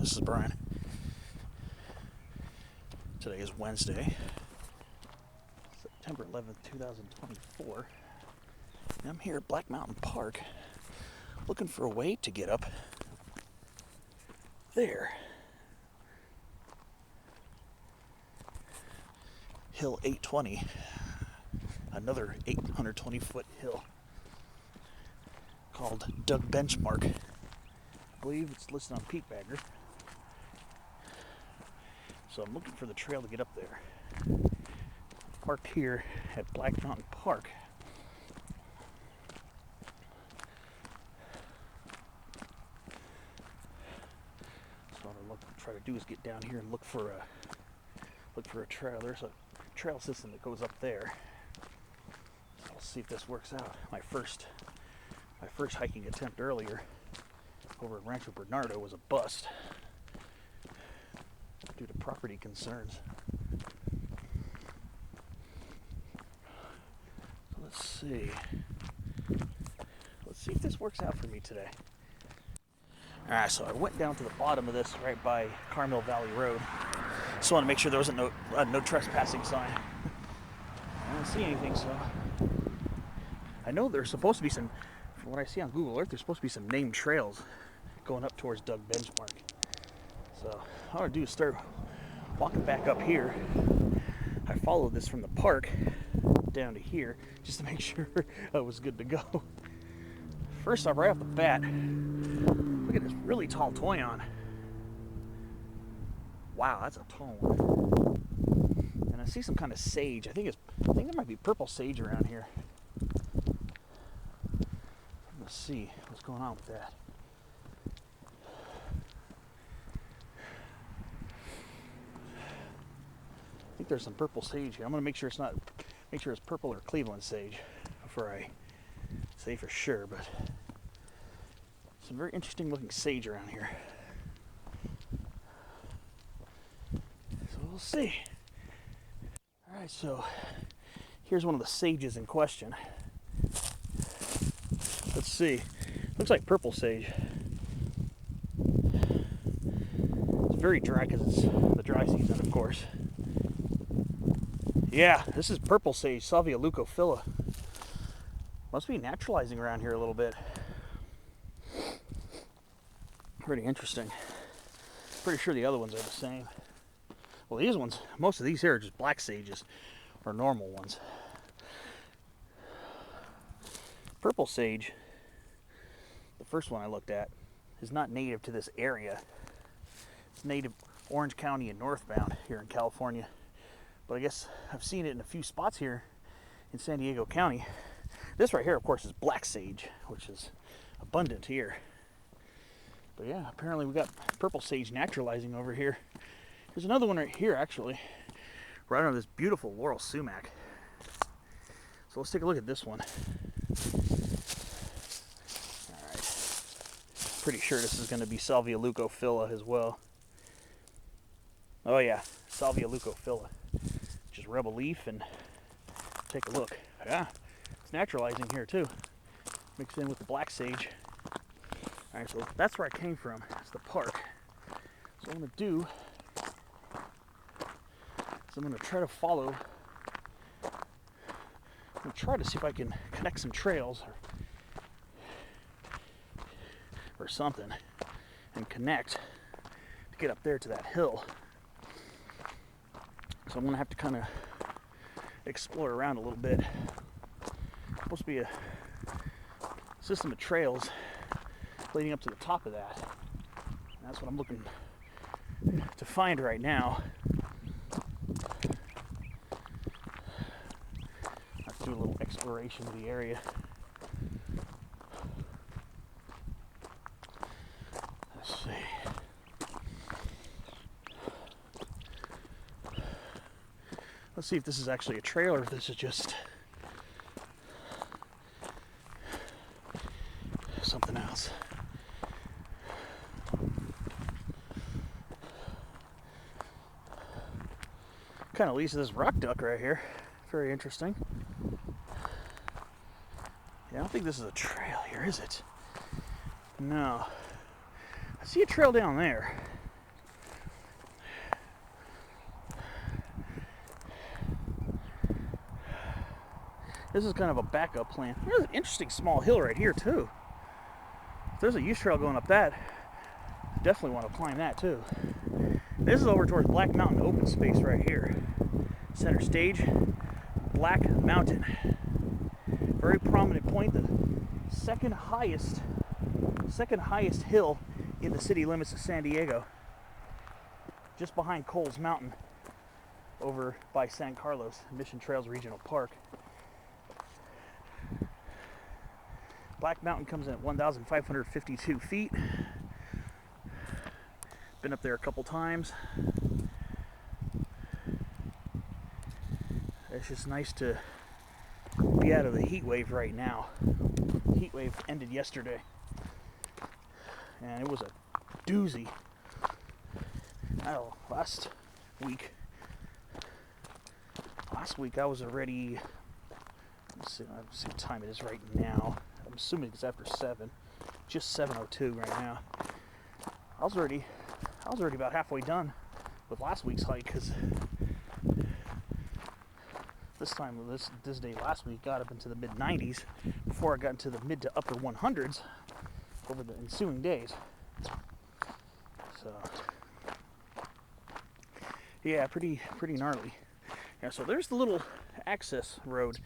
This is Brian. Today is Wednesday, September 11th, 2024. And I'm here at Black Mountain Park looking for a way to get up there. Hill 820, another 820-foot hill called Doug Benchmark. I believe it's listed on Peak Bagger. So I'm looking for the trail to get up there. Parked here at Black Mountain Park. So what I try to do is get down here and look for a trail. There's a trail system that goes up there. I'll see if this works out. My first hiking attempt earlier over at Rancho Bernardo was a bust due to property concerns. So let's see if this works out for me today. Alright, so I went down to the bottom of this right by Carmel Valley Rd. Just want to make sure there wasn't no trespassing sign. I don't see anything, so I know there's supposed to be some, from what I see on Google Earth, there's supposed to be some named trails going up towards Doug Benchmark. So all I want to do is start walking back up here. I followed this from the park down to here just to make sure I was good to go. First off, right off the bat, look at this really tall toyon. Wow, that's a tall one. And I see some kind of sage. I think there might be purple sage around here. Let's see what's going on with that. I think there's some purple sage here. I'm gonna make sure it's purple or Cleveland sage before I say for sure, but some very interesting looking sage around here. So we'll see. Alright, so here's one of the sages in question. Let's see. Looks like purple sage. It's very dry because it's the dry season, of course. Yeah, this is purple sage, Salvia leucophila. Must be naturalizing around here a little bit. Pretty interesting. Pretty sure the other ones are the same. Well, these ones, most of these here are just black sages, or normal ones. Purple sage, the first one I looked at, is not native to this area. It's native Orange County and northbound here in California. But I guess I've seen it in a few spots here in San Diego County. This right here, of course, is black sage, which is abundant here. But yeah, apparently we got purple sage naturalizing over here. There's another one right here, actually, right under this beautiful laurel sumac. So let's take a look at this one. All right. Pretty sure this is going to be Salvia leucophila as well. Oh yeah, Salvia leucophila. Just rub a leaf and take a look. Yeah, it's naturalizing here too. Mixed in with the black sage. All right, so that's where I came from. It's the park. So what I'm gonna do is I'm gonna try to follow. I'm gonna try to see if I can connect some trails or something and connect to get up there to that hill. So I'm gonna have to kind of explore around a little bit. It's supposed to be a system of trails leading up to the top of that. And that's what I'm looking to find right now. I have to do a little exploration of the area. Let's see. Let's see if this is actually a trail or if this is just something else. Kind of leads to this rock duck right here. Very interesting. Yeah, I don't think this is a trail here, is it? No. I see a trail down there. This is kind of a backup plan. There's an interesting small hill right here too. If there's a use trail going up that, definitely want to climb that too. This is over towards Black Mountain open space right here. Center stage, Black Mountain. Very prominent point, the second highest hill in the city limits of San Diego. Just behind Coles Mountain over by San Carlos, Mission Trails Regional Park. Black Mountain comes in at 1,552 feet. Been up there a couple times. It's just nice to be out of the heat wave right now. Heat wave ended yesterday, and it was a doozy. Last week I was already, let's see what time it is right now. I'm assuming it's after 7, just 7:02 right now. I was already about halfway done with last week's hike, because this day last week got up into the mid-90s before I got into the mid to upper 100s over the ensuing days. So yeah, pretty gnarly. Yeah, so there's the little access road.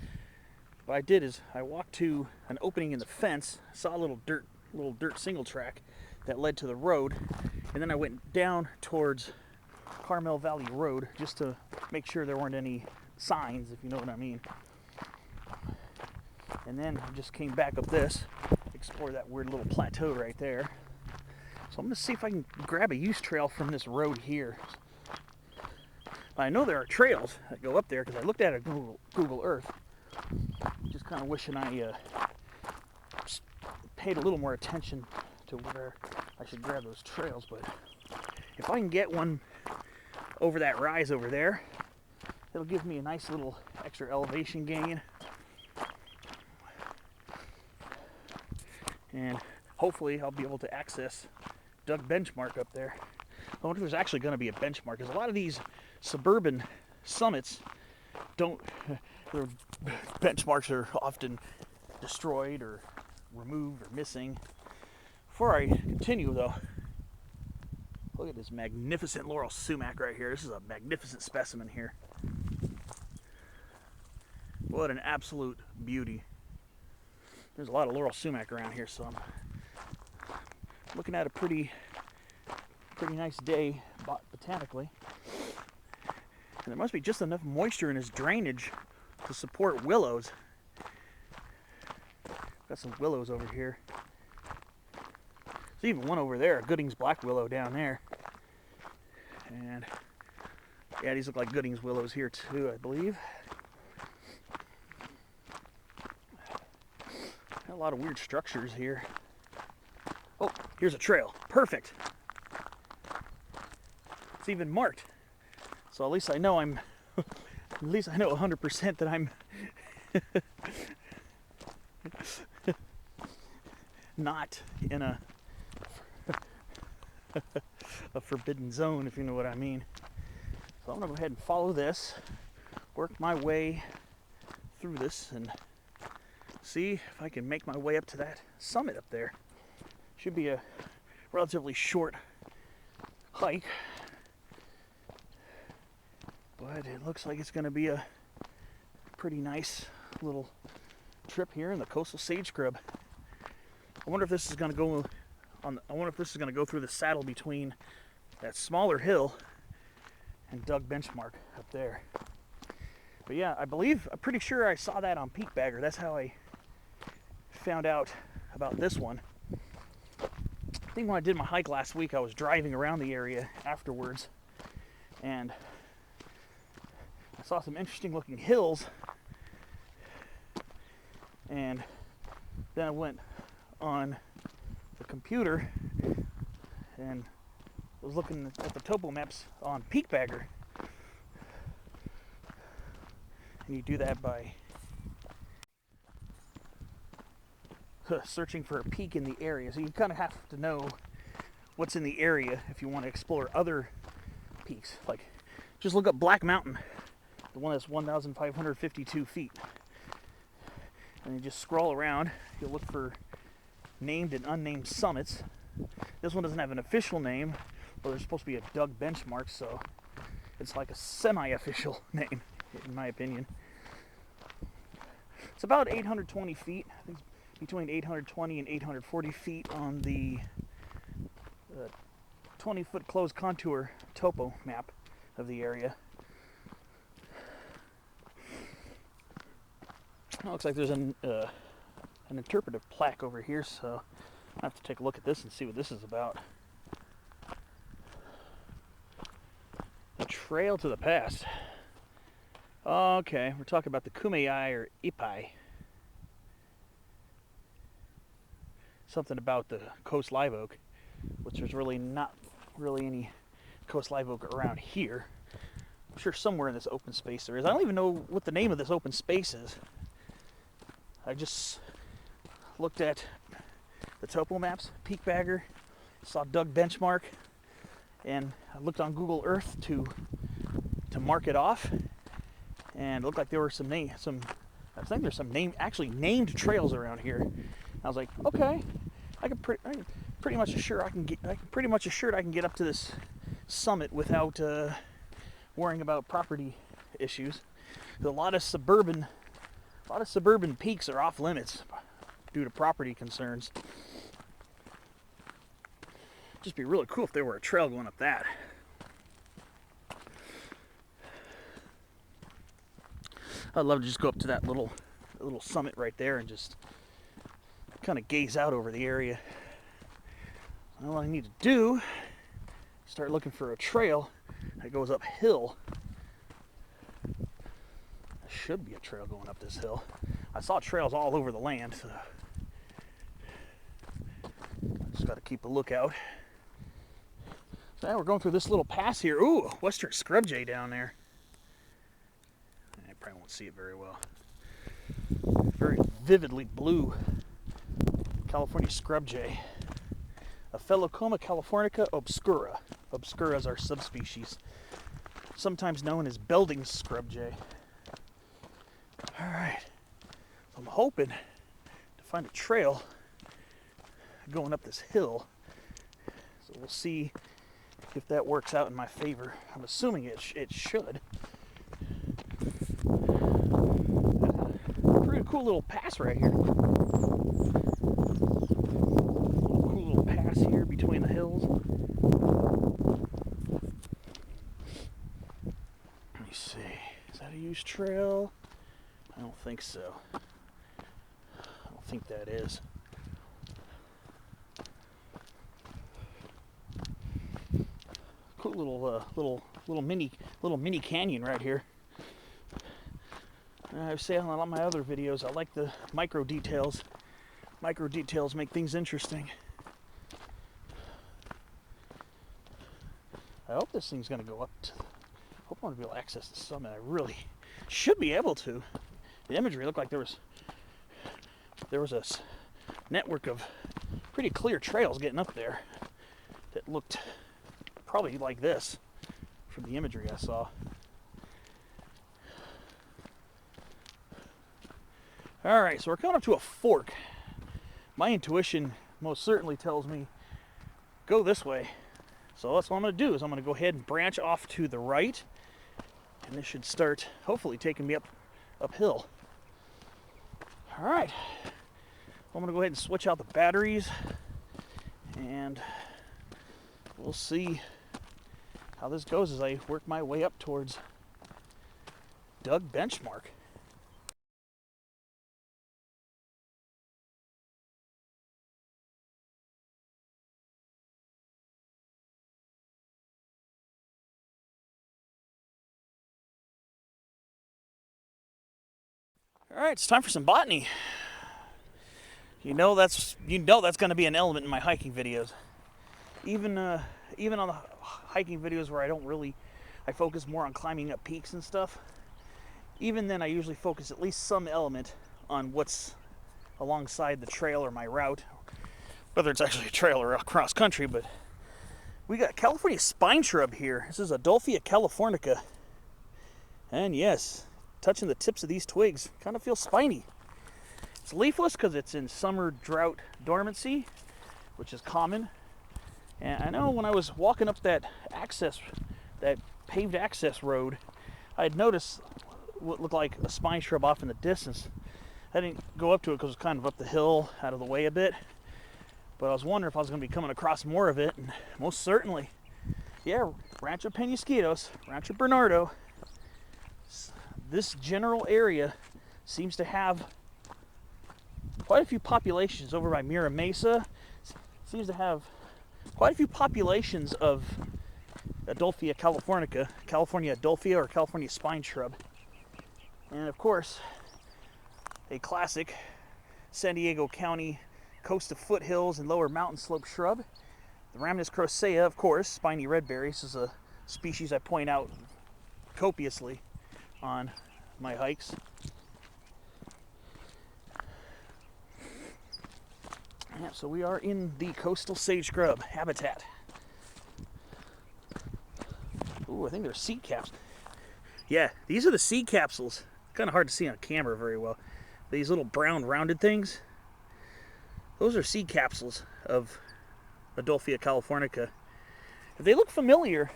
What I did is I walked to an opening in the fence, saw a little dirt single track that led to the road, and then I went down towards Carmel Valley Rd just to make sure there weren't any signs, if you know what I mean. And then I just came back up this, explore that weird little plateau right there. So I'm going to see if I can grab a use trail from this road here. I know there are trails that go up there because I looked at it on Google Earth. Just kind of wishing I paid a little more attention to where I should grab those trails. But if I can get one over that rise over there, it'll give me a nice little extra elevation gain. And hopefully I'll be able to access Doug Benchmark up there. I wonder if there's actually going to be a benchmark, because a lot of these suburban summits their benchmarks are often destroyed or removed or missing. Before I continue though, look at this magnificent laurel sumac right here. This is a magnificent specimen here. What an absolute beauty. There's a lot of laurel sumac around here, so I'm looking at a pretty nice day botanically. And there must be just enough moisture in this drainage to support willows. Got some willows over here. There's even one over there, a Gooding's black willow down there. And yeah, these look like Gooding's willows here too, I believe. Got a lot of weird structures here. Oh, here's a trail. Perfect. It's even marked. So at least I know at least I know 100% that I'm not in a forbidden zone, if you know what I mean. So I'm gonna go ahead and follow this, work my way through this, and see if I can make my way up to that summit up there. Should be a relatively short hike, but it looks like it's going to be a pretty nice little trip here in the coastal sage scrub. I wonder if this is going to go through the saddle between that smaller hill and Doug Benchmark up there. But yeah, I'm pretty sure I saw that on Peak Bagger. That's how I found out about this one. I think when I did my hike last week, I was driving around the area afterwards, and I saw some interesting looking hills, and then I went on the computer and was looking at the topo maps on Peak Bagger. And you do that by searching for a peak in the area. So you kind of have to know what's in the area if you want to explore other peaks. Like, just look up Black Mountain, the one that's 1,552 feet. And you just scroll around. You'll look for named and unnamed summits. This one doesn't have an official name, but there's supposed to be a Doug benchmark, so it's like a semi-official name, in my opinion. It's about 820 feet. I think it's between 820 and 840 feet on the 20-foot closed contour topo map of the area. It looks like there's an interpretive plaque over here, so I have to take a look at this and see what this is about. A trail to the past. Okay, we're talking about the Kumeyaay or Ipai. Something about the coast live oak, which there's really not really any coast live oak around here. I'm sure somewhere in this open space there is. I don't even know what the name of this open space is. I just looked at the topo maps, peak bagger, saw Doug benchmark, and I looked on Google Earth to mark it off, and it looked like there were I think there's some actually named trails around here. I was like, okay, I can pretty much assured I can get up to this summit without worrying about property issues. A lot of suburban peaks are off limits due to property concerns. Just be really cool if there were a trail going up that. I'd love to just go up to that little summit right there and just kind of gaze out over the area. All I need to do is start looking for a trail that goes uphill. There should be a trail going up this hill. I saw trails all over the land, so I just got to keep a lookout. So now we're going through this little pass here. Ooh, western scrub jay down there. I probably won't see it very well. Very vividly blue California scrub jay. Aphelocoma californica obscura. Obscura is our subspecies, sometimes known as Belding scrub jay. All right, so I'm hoping to find a trail going up this hill. So we'll see if that works out in my favor. I'm assuming it should. Pretty cool little pass right here. Cool little pass here between the hills. Let me see. Is that a used trail? I don't think so. I don't think that is. Cool little mini canyon right here. I say on a lot of my other videos, I like the micro details. Micro details make things interesting. I hope this thing's going to go up. I hope I'm going to be able to access the summit. I really should be able to. The imagery looked like there was a network of pretty clear trails getting up there that looked probably like this from the imagery I saw. All right, so we're coming up to a fork. My intuition most certainly tells me go this way. So that's what I'm going to do, is I'm going to go ahead and branch off to the right, and this should start hopefully taking me uphill. All right, I'm going to go ahead and switch out the batteries, and we'll see how this goes as I work my way up towards Doug benchmark. All right, it's time for some botany. You know that's going to be an element in my hiking videos. Even on the hiking videos where I focus more on climbing up peaks and stuff. Even then, I usually focus at least some element on what's alongside the trail or my route, whether it's actually a trail or cross country. But we got California spine shrub here. This is Adolphia californica, and yes, touching the tips of these twigs kind of feels spiny. It's leafless because it's in summer drought dormancy, which is common. And I know when I was walking up that paved access road, I had noticed what looked like a spine shrub off in the distance. I didn't go up to it because it was kind of up the hill, out of the way a bit. But I was wondering if I was going to be coming across more of it, and most certainly, yeah, Rancho Peñasquitos, Rancho Bernardo, this general area seems to have quite a few populations. Over by Mira Mesa, seems to have quite a few populations of Adolphia californica, California Adolphia or California spine shrub. And of course, a classic San Diego County coast of foothills and lower mountain slope shrub, the Rhamnus crocea, of course, spiny redberry. This is a species I point out copiously on my hikes. Yeah, so we are in the coastal sage scrub habitat. Ooh, I think they're seed capsules. Yeah, these are the seed capsules. Kind of hard to see on camera very well. These little brown rounded things, those are seed capsules of Adolphia californica. If they look familiar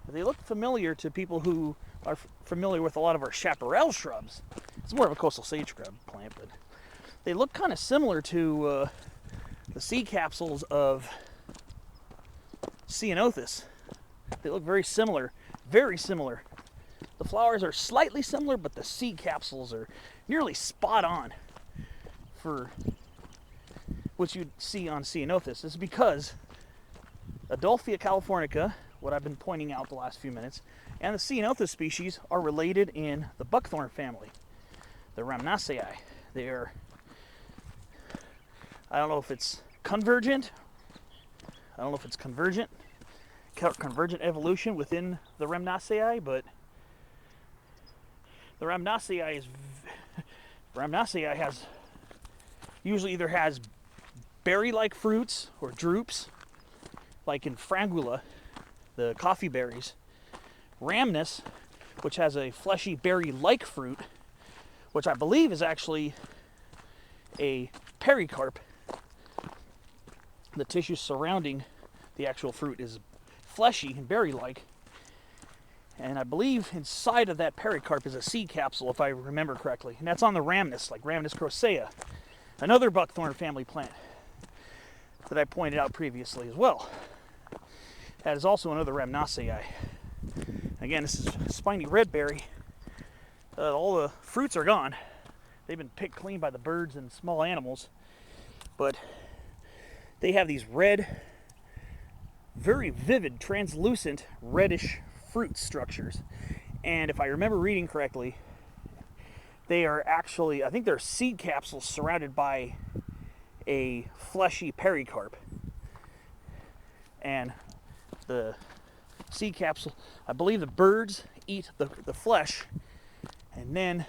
to people who are familiar with a lot of our chaparral shrubs, it's more of a coastal sage scrub plant, but they look kind of similar to the seed capsules of Ceanothus. They look very similar, very similar. The flowers are slightly similar, but the seed capsules are nearly spot on for what you'd see on Ceanothus. This is because Adolphia californica, what I've been pointing out the last few minutes, and the Ceanothus species are related in the buckthorn family, the Rhamnaceae. They are, I don't know if it's convergent. Convergent evolution within the Rhamnaceae, but the Rhamnaceae has usually either has berry-like fruits or drupes, like in Frangula, the coffee berries. Rhamnus, which has a fleshy berry-like fruit, which I believe is actually a pericarp. The tissue surrounding the actual fruit is fleshy and berry-like. And I believe inside of that pericarp is a seed capsule, if I remember correctly. And that's on the Rhamnus, like Rhamnus crocea, another buckthorn family plant that I pointed out previously as well. That is also another Rhamnaceae. Again, this is spiny redberry. All the fruits are gone. They've been picked clean by the birds and small animals. But they have these red, very vivid, translucent, reddish fruit structures. And if I remember reading correctly, they are actually, I think they're seed capsules surrounded by a fleshy pericarp. And the seed capsule, I believe the birds eat the flesh and then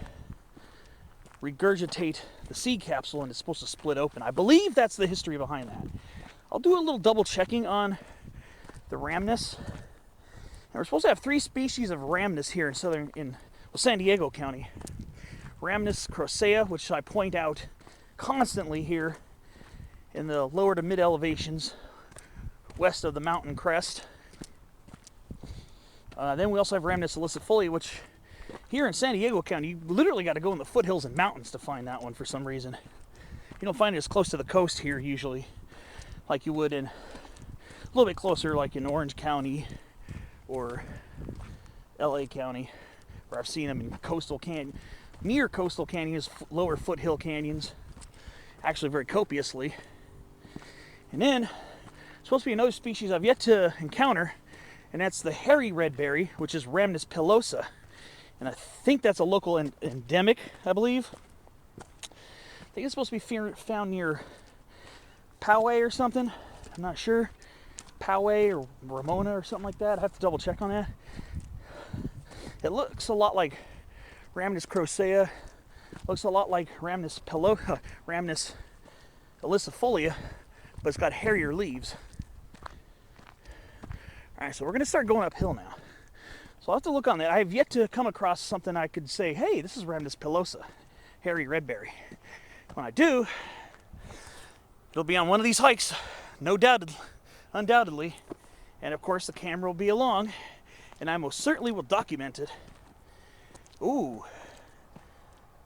regurgitate the seed capsule, and it's supposed to split open. I believe that's the history behind that. I'll do a little double checking on the Rhamnus. And we're supposed to have 3 species of Rhamnus here in San Diego County. Rhamnus crocea, which I point out constantly here in the lower to mid elevations west of the mountain crest. Then we also have Rhamnus ilicifolia, which here in San Diego County, you literally got to go in the foothills and mountains to find that one for some reason. You don't find it as close to the coast here usually, like you would in a little bit closer, like in Orange County or LA County, where I've seen them in near coastal canyons, lower foothill canyons, actually very copiously. And then, supposed to be another species I've yet to encounter, and that's the hairy redberry, which is Rhamnus pilosa. And I think that's a local endemic, I believe. I think it's supposed to be found near Powell or something. I'm not sure. Powell or Ramona or something like that. I have to double check on that. It looks a lot like Rhamnus crocea. Looks a lot like Rhamnus ilicifolia, but it's got hairier leaves. Alright, so we're going to start going uphill now. So I'll have to look on that. I have yet to come across something I could say, hey, this is Rhamnus pilosa, hairy redberry. When I do, it'll be on one of these hikes, no doubt, undoubtedly. And of course the camera will be along, and I most certainly will document it. Ooh.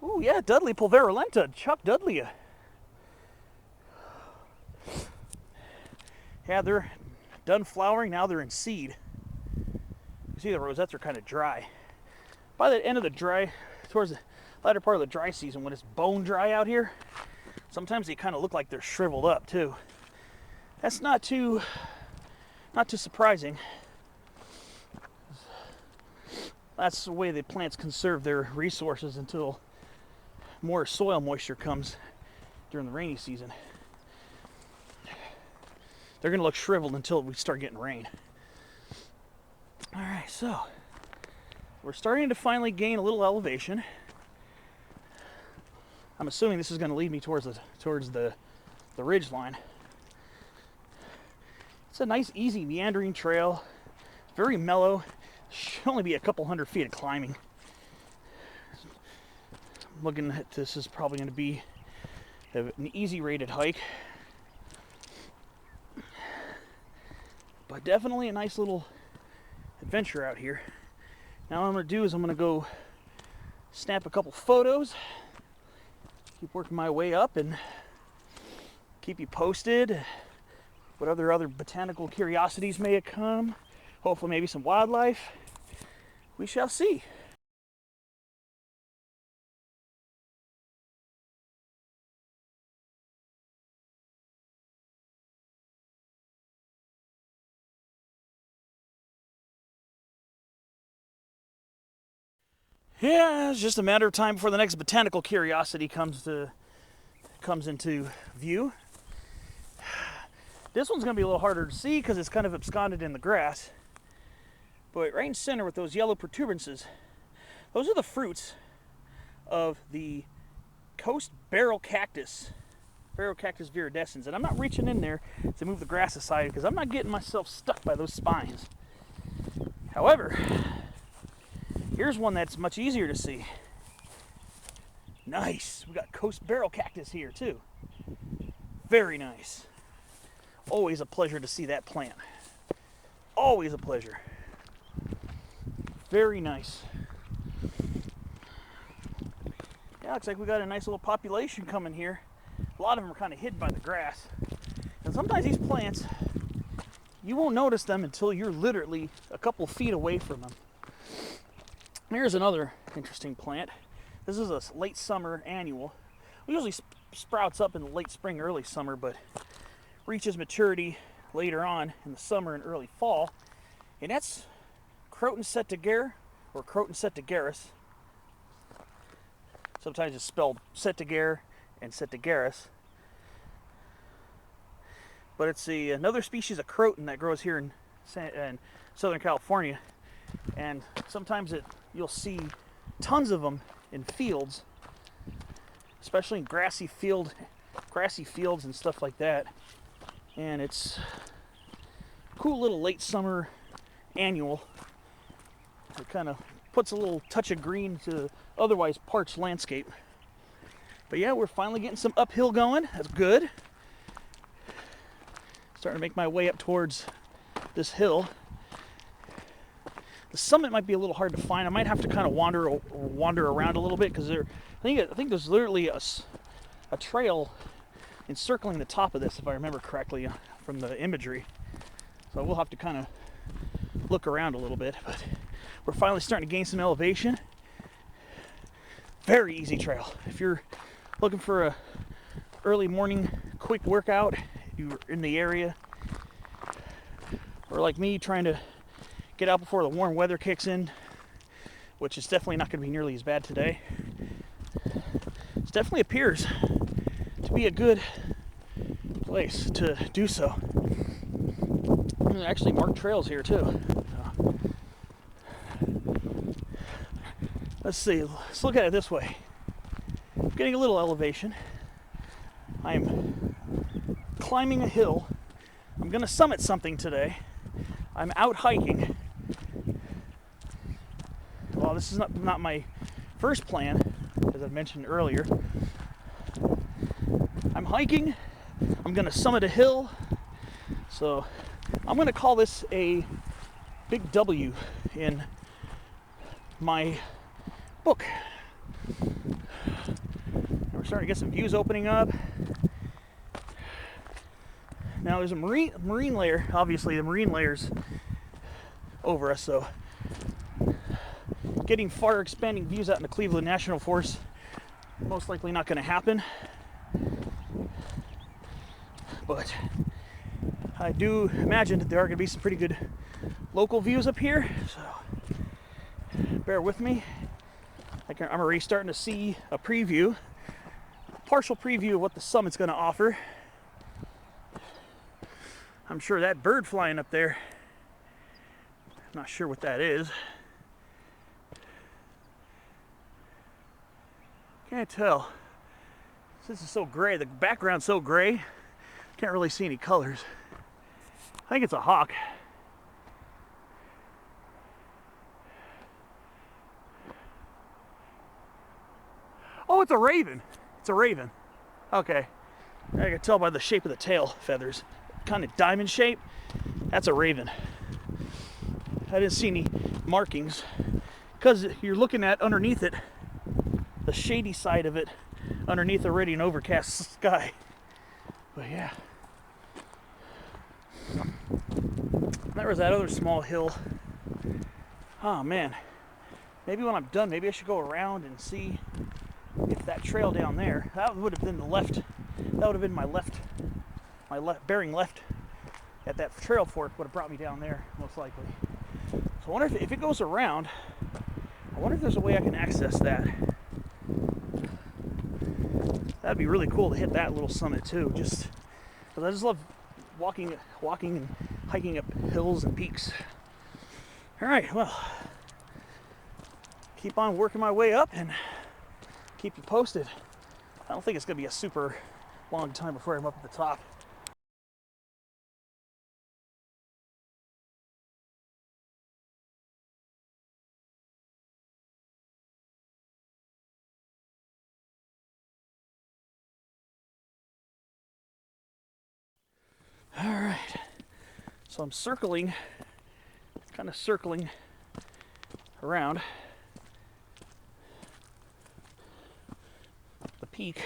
Ooh, yeah, Dudley pulverulenta, Chuck Dudley. Yeah, they're done flowering, now they're in seed. You see the rosettes are kind of dry. By the end of the dry, towards the latter part of the dry season, when it's bone dry out here, sometimes they kind of look like they're shriveled up too. That's not too surprising. That's the way the plants conserve their resources until more soil moisture comes during the rainy season. They're going to look shriveled until we start getting rain. All right, so we're starting to finally gain a little elevation. I'm assuming this is going to lead me towards the ridge line. It's a nice, easy meandering trail. Very mellow. Should only be a couple hundred feet of climbing. I'm looking at this is probably going to be an easy rated hike. But definitely a nice little adventure out here. Now what I'm going to do is I'm going to go snap a couple photos, keep working my way up, and keep you posted. What other botanical curiosities may come. Hopefully maybe some wildlife. We shall see. Yeah, it's just a matter of time before the next botanical curiosity comes into view. This one's going to be a little harder to see because it's kind of absconded in the grass. But right in center with those yellow protuberances, those are the fruits of the coast barrel cactus viridescens. And I'm not reaching in there to move the grass aside because I'm not getting myself stuck by those spines. However, here's one that's much easier to see. Nice. We got coast barrel cactus here too. Very nice. Always a pleasure to see that plant. Always a pleasure. Very nice. Yeah, looks like we got a nice little population coming here. A lot of them are kind of hidden by the grass. And sometimes these plants, you won't notice them until you're literally a couple feet away from them. Here's another interesting plant. This is a late summer annual. It usually sprouts up in the late spring, early summer, but reaches maturity later on in the summer and early fall. And that's Croton setiger, or Croton setigerus. Sometimes it's spelled setiger and setigerus. But it's another species of croton that grows here in Southern California. And sometimes you'll see tons of them in fields, especially in grassy fields and stuff like that. And it's a cool little late summer annual. It kind of puts a little touch of green to the otherwise parched landscape. But yeah, we're finally getting some uphill going. That's good. Starting to make my way up towards this hill. The summit might be a little hard to find. I might have to kind of wander around a little bit because I think there's literally a trail encircling the top of this, if I remember correctly from the imagery. So we'll have to kind of look around a little bit. But we're finally starting to gain some elevation. Very easy trail. If you're looking for a early morning quick workout, you're in the area, or like me trying to get out before the warm weather kicks in, which is definitely not going to be nearly as bad today. It definitely appears to be a good place to do so. There's actually marked trails here too. Let's see, let's look at it this way. Getting a little elevation. I'm climbing a hill. I'm going to summit something today. I'm out hiking. Well, this is not my first plan, as I mentioned earlier. I'm hiking. I'm gonna summit a hill. So I'm gonna call this a big W in my book. And we're starting to get some views opening up. Now there's a marine layer. Obviously the marine layer's over us, so getting far expanding views out in the Cleveland National Forest most likely not going to happen. But I do imagine that there are going to be some pretty good local views up here, so bear with me. I'm already starting to see a partial preview of what the summit's going to offer. I'm sure that bird flying up there, I'm not sure what that is. Can't tell. This is so gray. The background's so gray. Can't really see any colors. I think it's a hawk. Oh, it's a raven. It's a raven. Okay. I can tell by the shape of the tail feathers. Kind of diamond shape. That's a raven. I didn't see any markings because you're looking at underneath it, the shady side of it, underneath already an overcast sky. But yeah. There was that other small hill. Oh man. Maybe when I'm done, maybe I should go around and see if that trail down there, that would have been the left, that would have been my bearing left at that trail fork would have brought me down there, most likely. So I wonder if it goes around, I wonder if there's a way I can access that. That'd be really cool to hit that little summit too, just because I just love walking and hiking up hills and peaks. All right, well, keep on working my way up and keep you posted. I don't think it's gonna be a super long time before I'm up at the top. All right, so I'm circling, kind of circling around the peak.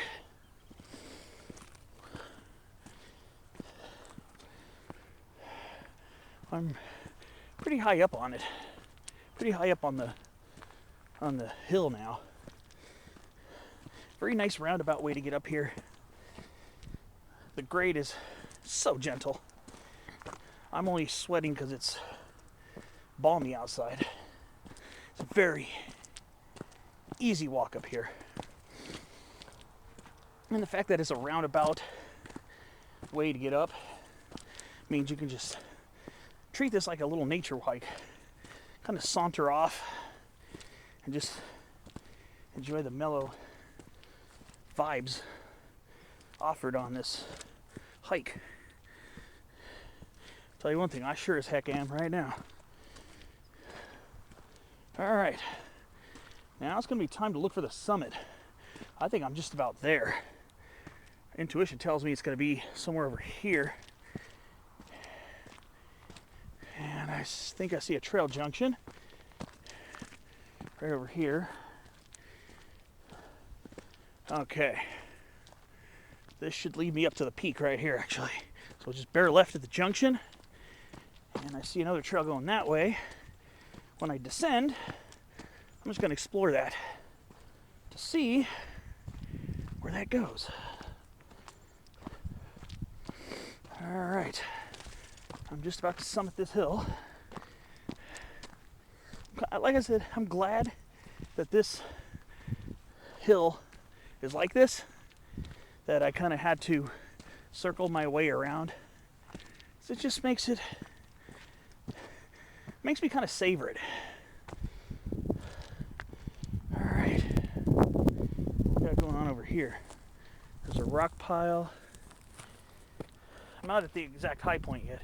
I'm pretty high up on it, pretty high up on the hill now. Very nice roundabout way to get up here. The grade is so gentle. I'm only sweating because it's balmy outside. It's a very easy walk up here. And the fact that it's a roundabout way to get up means you can just treat this like a little nature hike. Kind of saunter off and just enjoy the mellow vibes offered on this hike. Tell you one thing, I sure as heck am right now. All right, now it's gonna be time to look for the summit. I think I'm just about there. Intuition tells me it's gonna be somewhere over here. And I think I see a trail junction right over here. Okay. This should lead me up to the peak right here, actually. So we'll just bear left at the junction. And I see another trail going that way. When I descend, I'm just going to explore that to see where that goes. All right. I'm just about to summit this hill. Like I said, I'm glad that this hill is like this, that I kind of had to circle my way around. So it just makes me kind of savor it. All right, what we got going on over here? There's a rock pile. I'm not at the exact high point yet.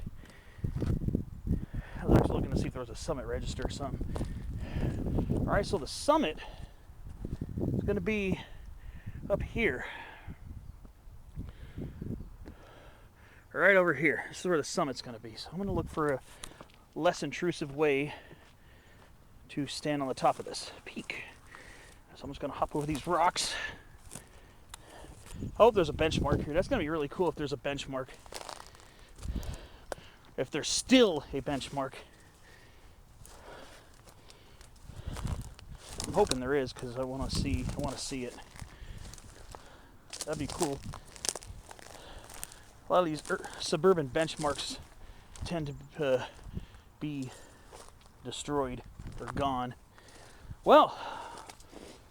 I was actually looking to see if there was a summit register or something. All right, so the summit is going to be up here. right over here. This is where the summit's going to be. So I'm going to look for a less intrusive way to stand on the top of this peak. So I'm just going to hop over these rocks. I hope there's a benchmark here. That's going to be really cool if there's a benchmark. If there's still a benchmark. I'm hoping there is, because I want to see it. That'd be cool. A lot of these suburban benchmarks tend to be destroyed or gone. Well,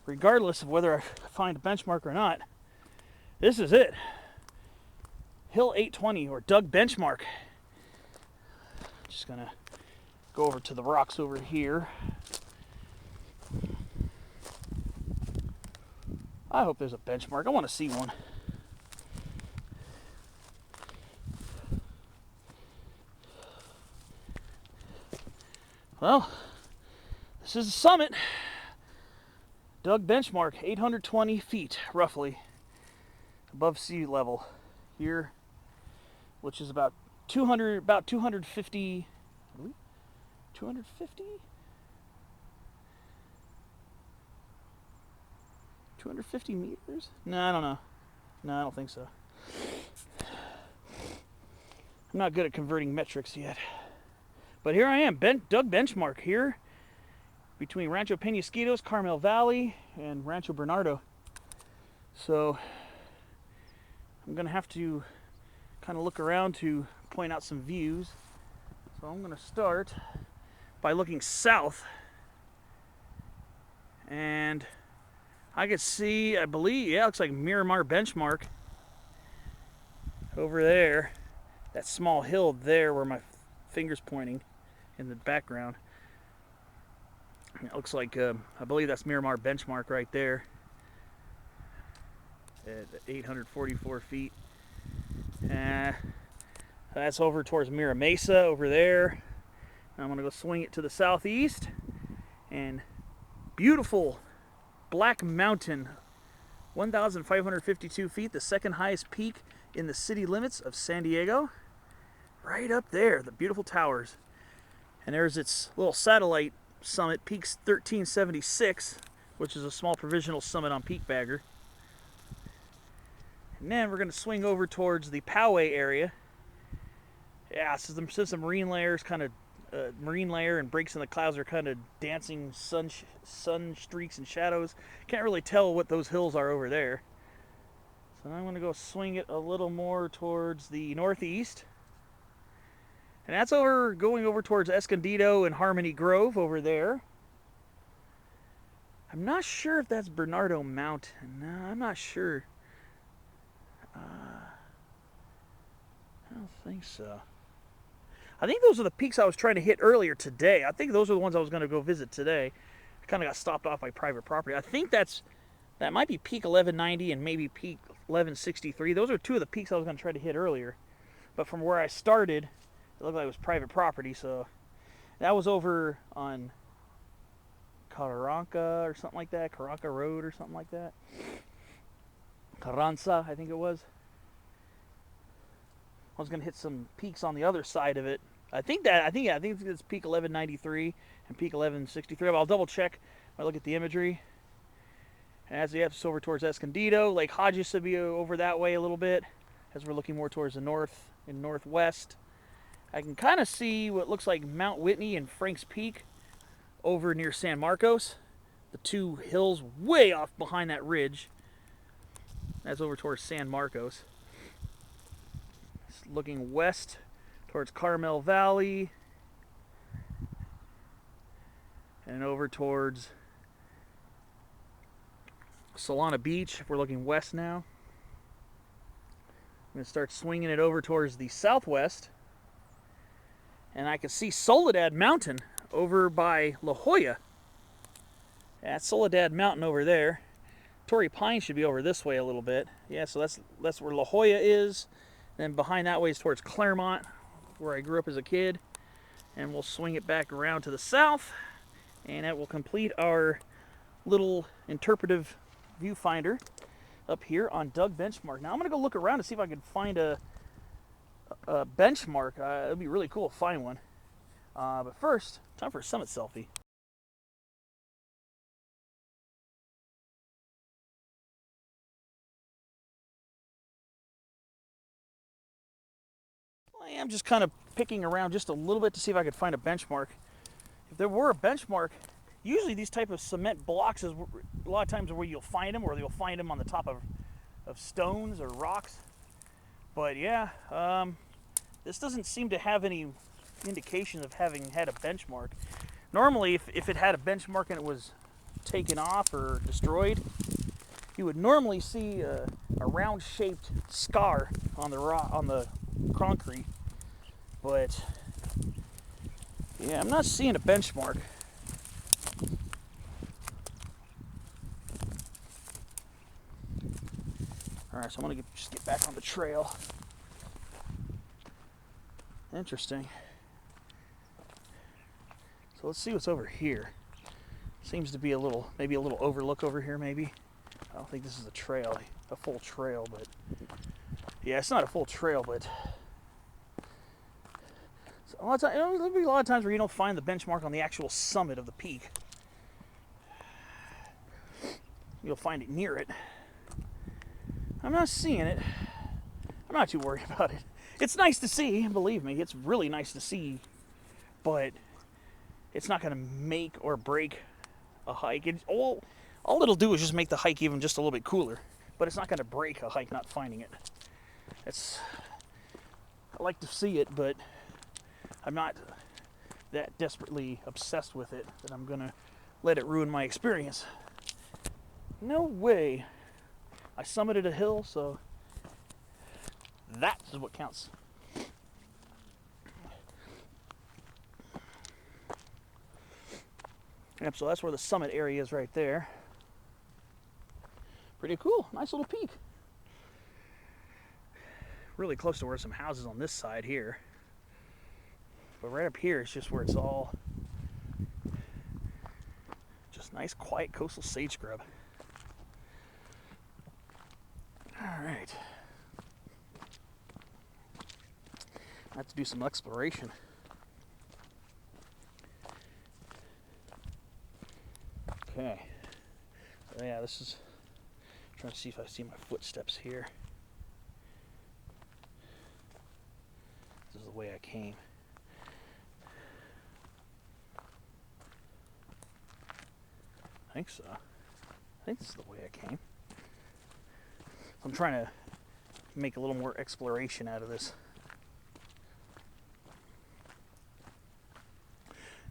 regardless of whether I find a benchmark or not, this is it. Hill 820, or Doug Benchmark. Just gonna go over to the rocks over here. I hope there's a benchmark. I want to see one. Well, this is the summit. Doug Benchmark, 820 feet, roughly, above sea level here, which is about 250 meters? No, I don't know. No, I don't think so. I'm not good at converting metrics yet. But here I am, Doug Benchmark here between Rancho Peñasquitos, Carmel Valley, and Rancho Bernardo. So I'm going to have to kind of look around to point out some views. So I'm going to start by looking south. And I could see, I believe, yeah, it looks like Miramar Benchmark over there. That small hill there where my finger's pointing in the background. It looks like, I believe that's Miramar Benchmark right there at 844 feet. That's over towards Mira Mesa over there. I'm going to go swing it to the southeast. And beautiful Black Mountain, 1,552 feet, the second highest peak in the city limits of San Diego. Right up there, the beautiful towers. And there's its little satellite summit, Peaks 1376, which is a small provisional summit on Peak Bagger. And then we're going to swing over towards the Powell area. Yeah, so some marine layers, kind of marine layer and breaks in the clouds are kind of dancing sun streaks and shadows. Can't really tell what those hills are over there. So I'm going to go swing it a little more towards the northeast. And that's going over towards Escondido and Harmony Grove over there. I'm not sure if that's Bernardo Mountain. No, I'm not sure. I don't think so. I think those are the peaks I was trying to hit earlier today. I think those are the ones I was going to go visit today. I kind of got stopped off by private property. I think that might be Peak 1190 and maybe Peak 1163. Those are two of the peaks I was going to try to hit earlier. But from where I started, it looked like it was private property. So that was over on Carranca or something like that. Carranca Road or something like that. Carranza, I think it was. I was going to hit some peaks on the other side of it. I think it's Peak 1193 and Peak 1163. But I'll double check when I look at the imagery. And as the it's over towards Escondido, Lake Hodges should be over that way a little bit. As we're looking more towards the north and northwest, I can kind of see what looks like Mount Whitney and Frank's Peak over near San Marcos. The two hills way off behind that ridge. That's over towards San Marcos. Looking west towards Carmel Valley and over towards Solana Beach. We're looking west now. I'm going to start swinging it over towards the southwest, and I can see Soledad Mountain over by La Jolla. That's Soledad Mountain over there. Torrey Pine should be over this way a little bit. Yeah, so that's where La Jolla is. Then behind that way is towards Claremont, where I grew up as a kid. And we'll swing it back around to the south. And that will complete our little interpretive viewfinder up here on Doug Benchmark. Now I'm going to go look around to see if I can find a benchmark. It'd be really cool to find one. But first, time for a summit selfie. I'm just kind of picking around just a little bit to see if I could find a benchmark. If there were a benchmark, usually these type of cement blocks is a lot of times where you'll find them, or you'll find them on the top of stones or rocks. But yeah, this doesn't seem to have any indication of having had a benchmark. Normally, if it had a benchmark and it was taken off or destroyed, you would normally see a round-shaped scar on the concrete. But yeah, I'm not seeing a benchmark. All right, so I'm gonna just get back on the trail. Interesting. So let's see what's over here. Seems to be maybe a little overlook over here, maybe. I don't think this is a trail, a full trail, but yeah, it's not a full trail, but so there'll be a lot of times where you don't find the benchmark on the actual summit of the peak. You'll find it near it. I'm not seeing it. I'm not too worried about it. It's nice to see, believe me, it's really nice to see, but it's not going to make or break a hike. All it'll do is just make the hike even just a little bit cooler, but it's not going to break a hike not finding it. I like to see it, but I'm not that desperately obsessed with it that I'm going to let it ruin my experience. No way. I summited a hill, so that is what counts. Yep, so that's where the summit area is right there. Pretty cool, nice little peak. Really close to where some houses on this side here. But right up here is just where it's all just nice, quiet coastal sage scrub. All right. I have to do some exploration. Okay. So yeah, this is trying to see if I see my footsteps here. This is the way I came. I think so. I think this is the way I came. I'm trying to make a little more exploration out of this.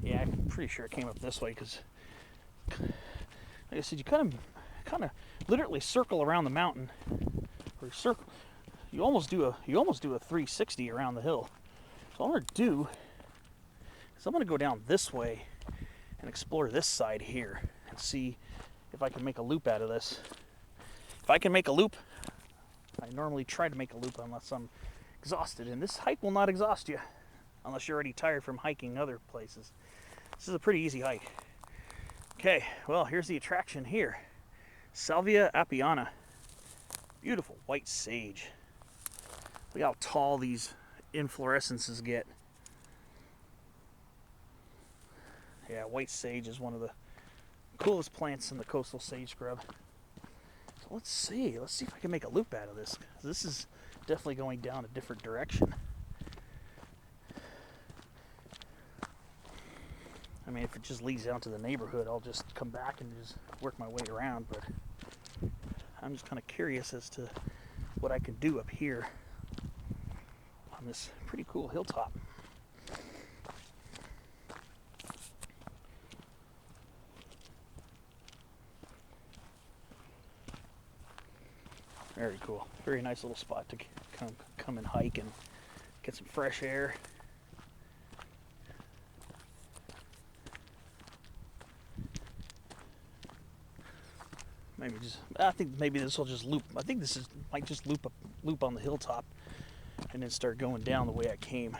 Yeah, I'm pretty sure it came up this way because, like I said, you kind of literally circle around the mountain, or you almost do a 360 around the hill. So all I'm gonna do is I'm gonna go down this way and explore this side here and see if I can make a loop out of this. If I can make a loop, I normally try to make a loop unless I'm exhausted, and this hike will not exhaust you unless you're already tired from hiking other places. This is a pretty easy hike. Okay, well, here's the attraction here. Salvia apiana. Beautiful white sage. Look how tall these inflorescences get. Yeah, white sage is one of the coolest plants in the coastal sage scrub. So let's see if I can make a loop out of this. This is definitely going down a different direction. I mean, if it just leads down to the neighborhood, I'll just come back and just work my way around, but I'm just kind of curious as to what I can do up here on this pretty cool hilltop. Very cool. Very nice little spot to come and hike and get some fresh air. I think maybe this will just loop. I think might just loop on the hilltop and then start going down the way I came.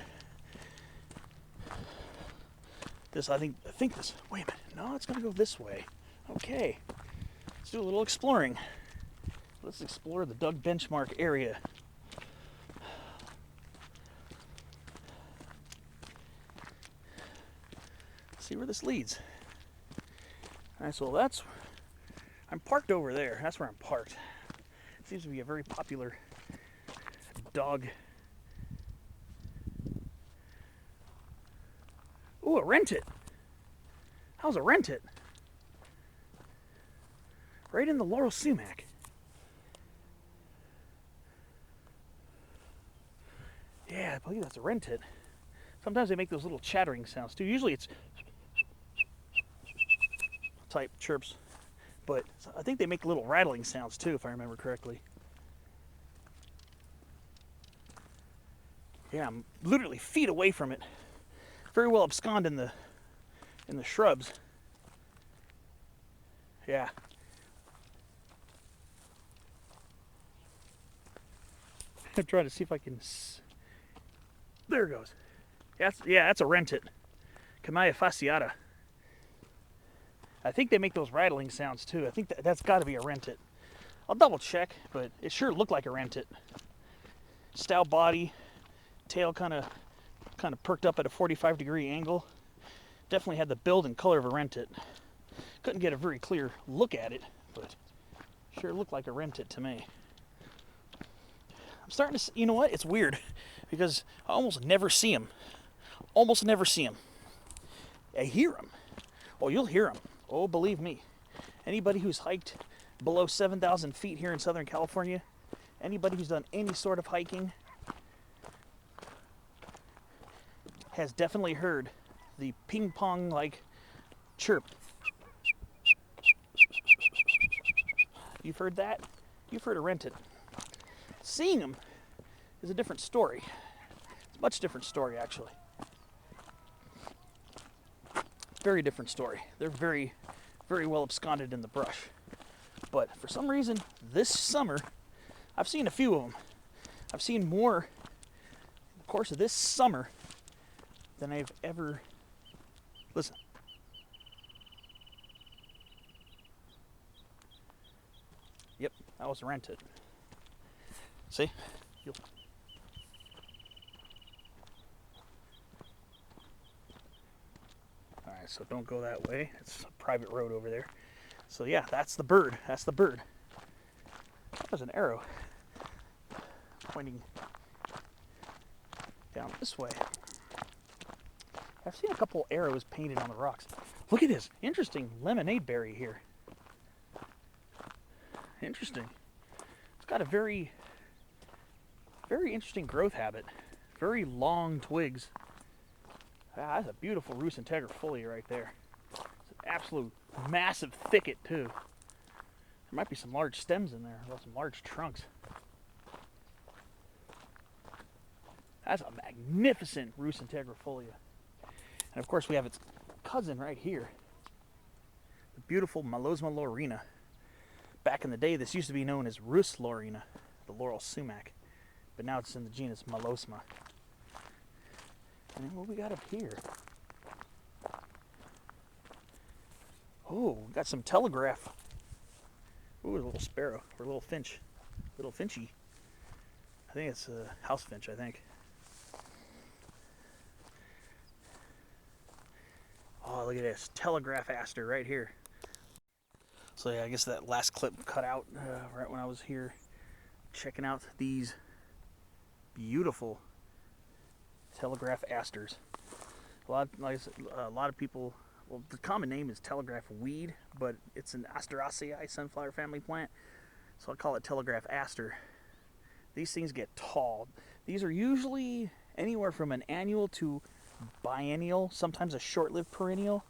I think this, wait a minute, no, it's gonna go this way. Okay, let's do a little exploring. Let's explore the dug benchmark area. see where this leads. All right, so I'm parked over there. That's where I'm parked. Seems to be a very popular dog. Ooh, a rent it. How's a rent it? Right in the laurel sumac. Yeah, I believe that's a rent it. Sometimes they make those little chattering sounds too. Usually it's type chirps, but I think they make little rattling sounds too, if I remember correctly. Yeah, I'm literally feet away from it. Very well absconded in the shrubs. Yeah. I'm trying to see if I can. There it goes. That's a rent it. Camaya fasciata. I think they make those rattling sounds too. I think that's got to be a rent it. I'll double check, but it sure looked like a rent it. Stout body, tail kind of perked up at a 45-degree angle. Definitely had the build and color of a rent it. Couldn't get a very clear look at it, but sure looked like a rent it to me. I'm starting to, you know what? It's weird because I almost never see them. Almost never see them. I hear them. Oh, you'll hear them. Oh, believe me. Anybody who's hiked below 7,000 feet here in Southern California, anybody who's done any sort of hiking has definitely heard the ping pong like chirp. You've heard that? You've heard a rent it. Seeing them is a different story. It's a much different story, actually. Very different story. They're very, very well absconded in the brush. But for some reason, this summer, I've seen a few of them. I've seen more in the course of this summer than I've ever... Listen. Yep, that was rented. See? Alright, so don't go that way. It's a private road over there. So yeah, that's the bird. That's the bird. There's an arrow pointing down this way. I've seen a couple arrows painted on the rocks. Look at this. Interesting lemonade berry here. Interesting. It's got a very, very interesting growth habit. Very long twigs. Ah, that's a beautiful Rus integrifolia right there. It's an absolute massive thicket too. There might be some large stems in there, or some large trunks. That's a magnificent Rus integrifolia. And of course we have its cousin right here. The beautiful Melosma laurina. Back in the day, this used to be known as Rus laurina, the laurel sumac. But now it's in the genus Melosma. And then what we got up here? Oh, we got some telegraph. Ooh, a little sparrow, or a little finch. Little finchy. I think it's a house finch, I think. Oh, look at this. Telegraph aster right here. So yeah, I guess that last clip cut out right when I was here checking out these beautiful telegraph asters. A lot of people, well, the common name is telegraph weed, but it's an Asteraceae sunflower family plant, so I call it telegraph aster. These things get tall. These are usually anywhere from an annual to biennial, sometimes a short-lived perennial.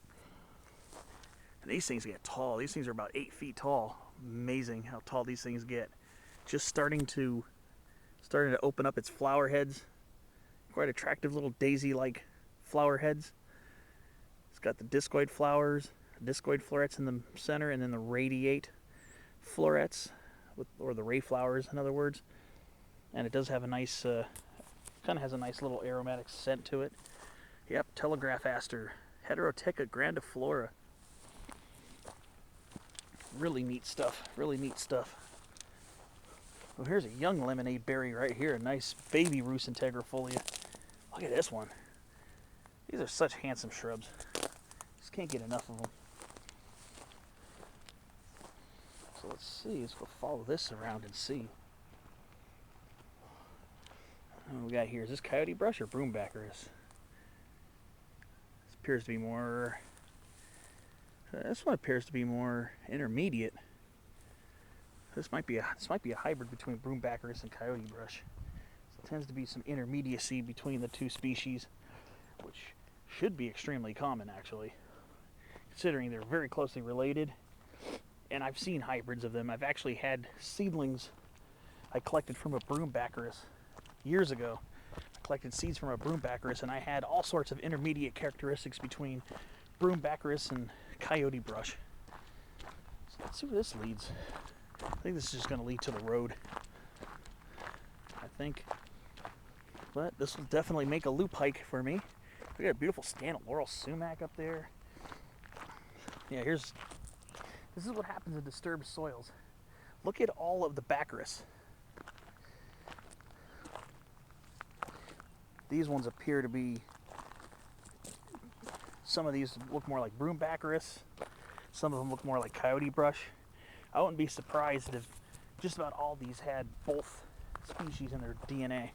And these things get tall. These things are about 8 feet tall. Amazing how tall these things get. Just starting to open up its flower heads. Quite attractive little daisy-like flower heads. It's got the discoid flowers, discoid florets in the center, and then the radiate florets, or the ray flowers, in other words. And it does have a nice, kind of has a nice little aromatic scent to it. Yep, telegraph aster, Heterotheca grandiflora. Really neat stuff. Really neat stuff. Well, here's a young lemonade berry right here. A nice baby Rus integrifolia. Look at this one. These are such handsome shrubs. Can't get enough of them. So let's see. Let's go follow this around and see. What we got here? Is this coyote brush or broombackerus? This appears to be more. This one appears to be more intermediate. This might be a hybrid between broombackerus and coyote brush. So it tends to be some intermediacy between the two species, which should be extremely common actually, considering they're very closely related. And I've seen hybrids of them. I've actually had seedlings I collected from a broombackerus years ago. I collected seeds from a broombackerus, and I had all sorts of intermediate characteristics between broombackerus and coyote brush. So let's see where this leads. I think this is just going to lead to the road, I think. But this will definitely make a loop hike for me. We got a beautiful stand of laurel sumac up there. Yeah, this is what happens in disturbed soils. Look at all of the backerus. These ones appear to be, some of these look more like broombackerus. Some of them look more like coyote brush. I wouldn't be surprised if just about all these had both species in their DNA.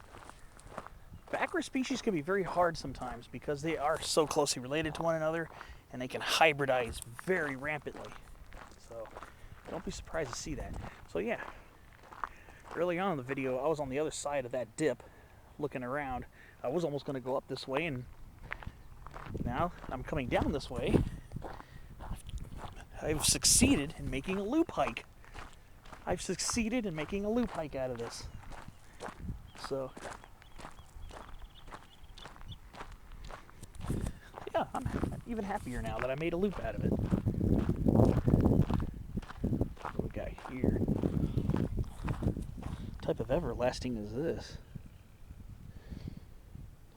Backerus species can be very hard sometimes because they are so closely related to one another, and they can hybridize very rampantly. So don't be surprised to see that. So yeah, early on in the video, I was on the other side of that dip looking around. I was almost going to go up this way, and now I'm coming down this way. I've succeeded in making a loop hike. I've succeeded in making a loop hike out of this. So yeah, I'm even happier now that I made a loop out of it. What we got here? What type of everlasting is this?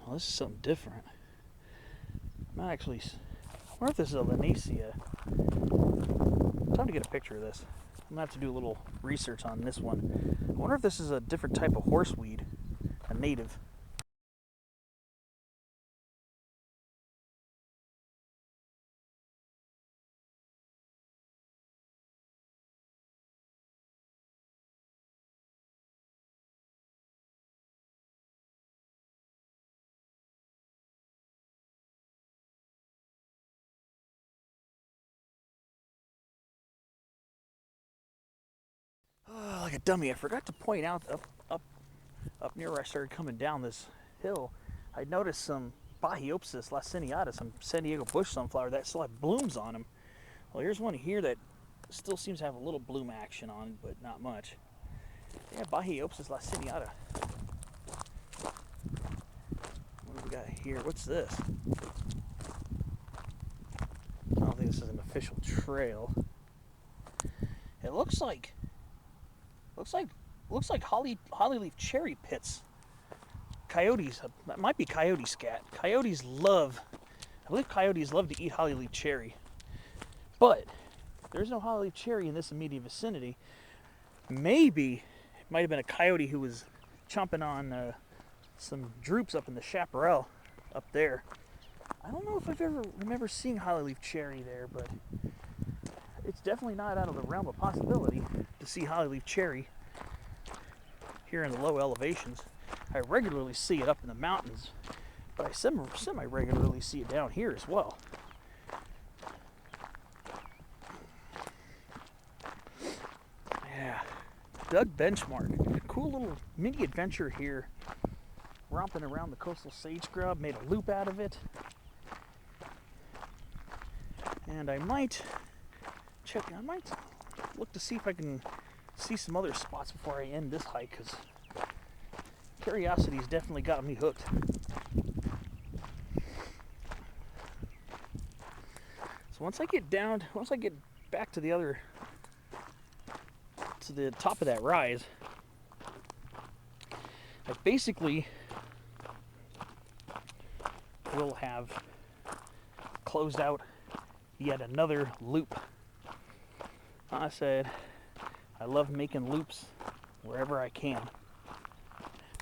Well, this is something different. I'm not actually. I wonder if this is a Linaceae. Time to get a picture of this. I'm gonna have to do a little research on this one. I wonder if this is a different type of horseweed, a native. Oh, like a dummy, I forgot to point out up near where I started coming down this hill, I noticed some Bahiopsis laciniata, some San Diego bush sunflower that still have blooms on them. Well, here's one here that still seems to have a little bloom action on it, but not much. Yeah, Bahiopsis laciniata. What do we got here? What's this? I don't think this is an official trail. It looks like hollyleaf cherry pits. Coyotes, that might be coyote scat. I believe coyotes love to eat hollyleaf cherry. But there's no hollyleaf cherry in this immediate vicinity. Maybe it might have been a coyote who was chomping on some droops up in the chaparral up there. I don't know if I've ever remember seeing hollyleaf cherry there, but it's definitely not out of the realm of possibility to see hollyleaf cherry here in the low elevations. I regularly see it up in the mountains, but I semi-regularly see it down here as well. Yeah, Doug Benchmark. Cool little mini adventure here. Romping around the coastal sage scrub, made a loop out of it. And I might look to see if I can see some other spots before I end this hike, because curiosity's definitely got me hooked. So once I get back to the top of that rise, I basically will have closed out yet another loop. I said I love making loops wherever I can.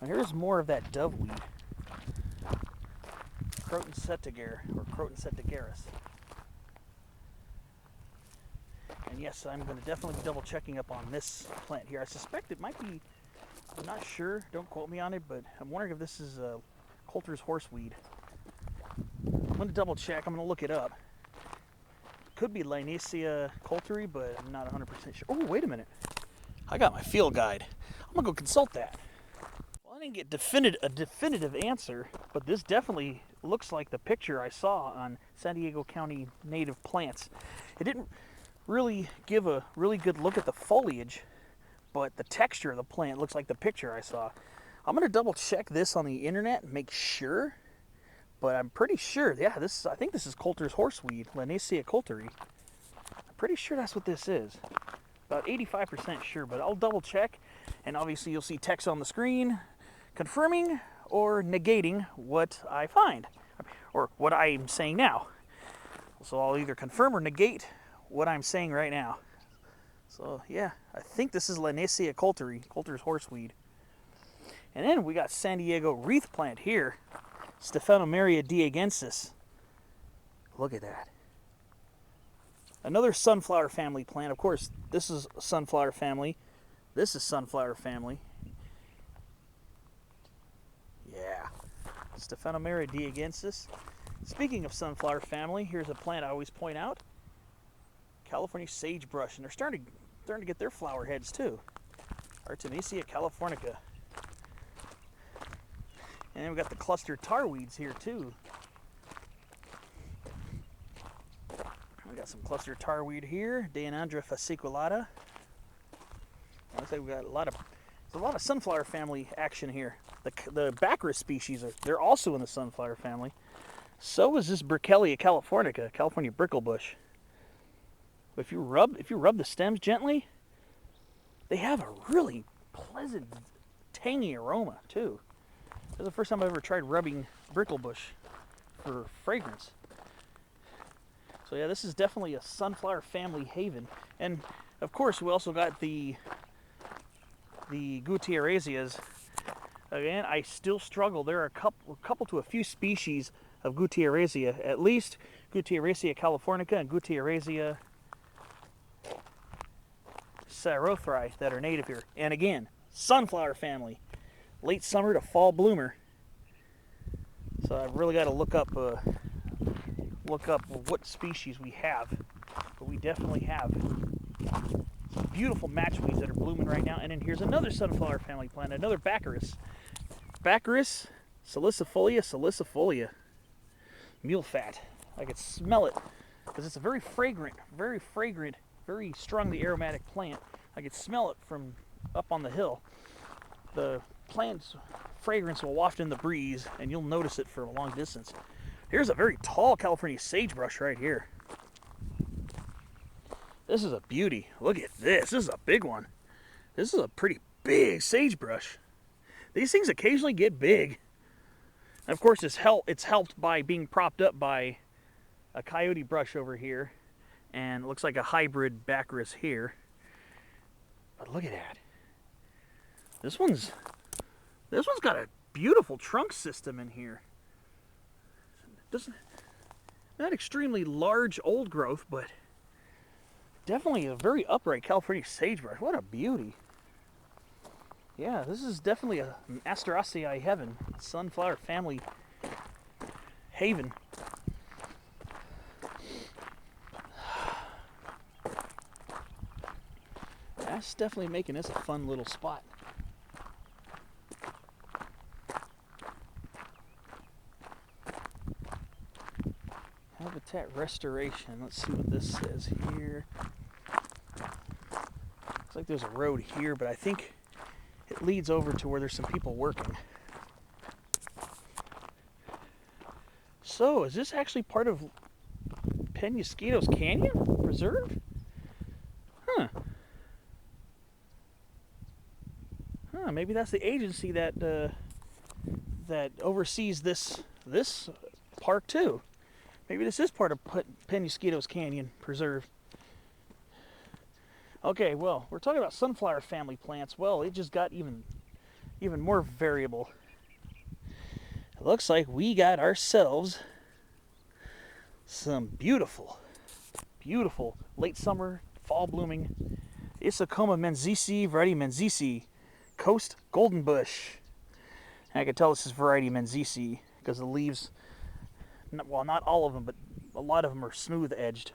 Now here's more of that doveweed, Croton setiger or Croton setigerus. And yes, I'm going to definitely be double checking up on this plant here. I suspect it might be, I'm not sure, don't quote me on it, but I'm wondering if this is Coulter's horseweed. I'm going to double check, I'm going to look it up. Could be Linaceae coulteri, but I'm not 100% sure. Oh, wait a minute. I got my field guide. I'm going to go consult that. Well, I didn't get a definitive answer, but this definitely looks like the picture I saw on San Diego County Native Plants. It didn't really give a really good look at the foliage, but the texture of the plant looks like the picture I saw. I'm going to double check this on the internet and make sure, but I'm pretty sure, yeah, I think this is Coulter's horseweed, Linaceae coulteri. I'm pretty sure that's what this is. About 85% sure, but I'll double check, and obviously you'll see text on the screen confirming or negating what I find, or what I'm saying now. So I'll either confirm or negate what I'm saying right now. So yeah, I think this is Linaceae coulteri, Coulter's horseweed. And then we got San Diego wreath plant here, Stephanomeria diegensis. Look at that. Another sunflower family plant. Of course, this is sunflower family. This is sunflower family. Yeah. Stephanomeria diegensis. Speaking of sunflower family, here's a plant I always point out. California sagebrush, and they're starting to get their flower heads too. Artemisia californica. And then we got the clustered tarweeds here too. We got some clustered tarweed here, Deanandra fasciculata. Looks like we got there's a lot of sunflower family action here. The Baccharis species they're also in the sunflower family. So is this Burkelia californica, California bricklebush. If you rub the stems gently, they have a really pleasant, tangy aroma too. This is the first time I've ever tried rubbing bricklebush for fragrance. So yeah, this is definitely a sunflower family haven. And of course, we also got the Gutierrezias. Again, I still struggle. There are a couple to a few species of Gutierrezia, at least Gutierrezia californica and Gutierrezia sarothri that are native here. And again, sunflower family, late summer to fall bloomer. So I've really got to look up what species we have, but we definitely have some beautiful matchweeds that are blooming right now. And then here's another sunflower family plant, another Baccharis, salicifolia, mule fat. I could smell it because it's a very fragrant, very strongly aromatic plant. I could smell it from up on the hill. The plant's fragrance will waft in the breeze, and you'll notice it from a long distance. Here's a very tall California sagebrush right here. This is a beauty. Look at this. This is a big one. This is a pretty big sagebrush. These things occasionally get big. And of course, it's helped by being propped up by a coyote brush over here, and it looks like a hybrid Baccharis here. But look at that. This one's got a beautiful trunk system in here. Not extremely large old growth, but definitely a very upright California sagebrush. What a beauty. Yeah, this is definitely an Asteraceae heaven, sunflower family haven. That's definitely making this a fun little spot. Habitat restoration. Let's see what this says here. Looks like there's a road here, but I think it leads over to where there's some people working. So, is this actually part of Peñasquitos Canyon Preserve? Huh. Maybe that's the agency that that oversees this park too. Maybe this is part of Peñasquitos Canyon Preserve. Okay, well, we're talking about sunflower family plants. Well, it just got even more variable. It looks like we got ourselves some beautiful late summer, fall blooming Isocoma menziesii, variety menziesii, Coast Golden Bush. And I can tell this is variety menziesii because the leaves, well, not all of them, but a lot of them are smooth edged.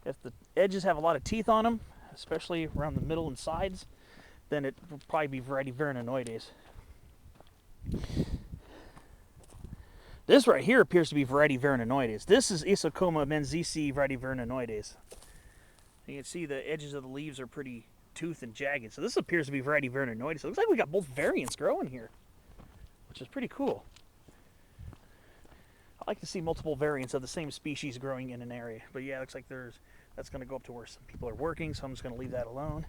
If the edges have a lot of teeth on them, especially around the middle and sides, then it will probably be variety vernonnoides. This right here appears to be variety vernonnoides. This is Isocoma menziesii, variety vernonnoides. You can see the edges of the leaves are pretty toothed and jagged. So this appears to be variety vernonnoides. So it looks like we got both variants growing here, which is pretty cool. I like to see multiple variants of the same species growing in an area. But yeah, it looks like that's going to go up to where some people are working, so I'm just going to leave that alone.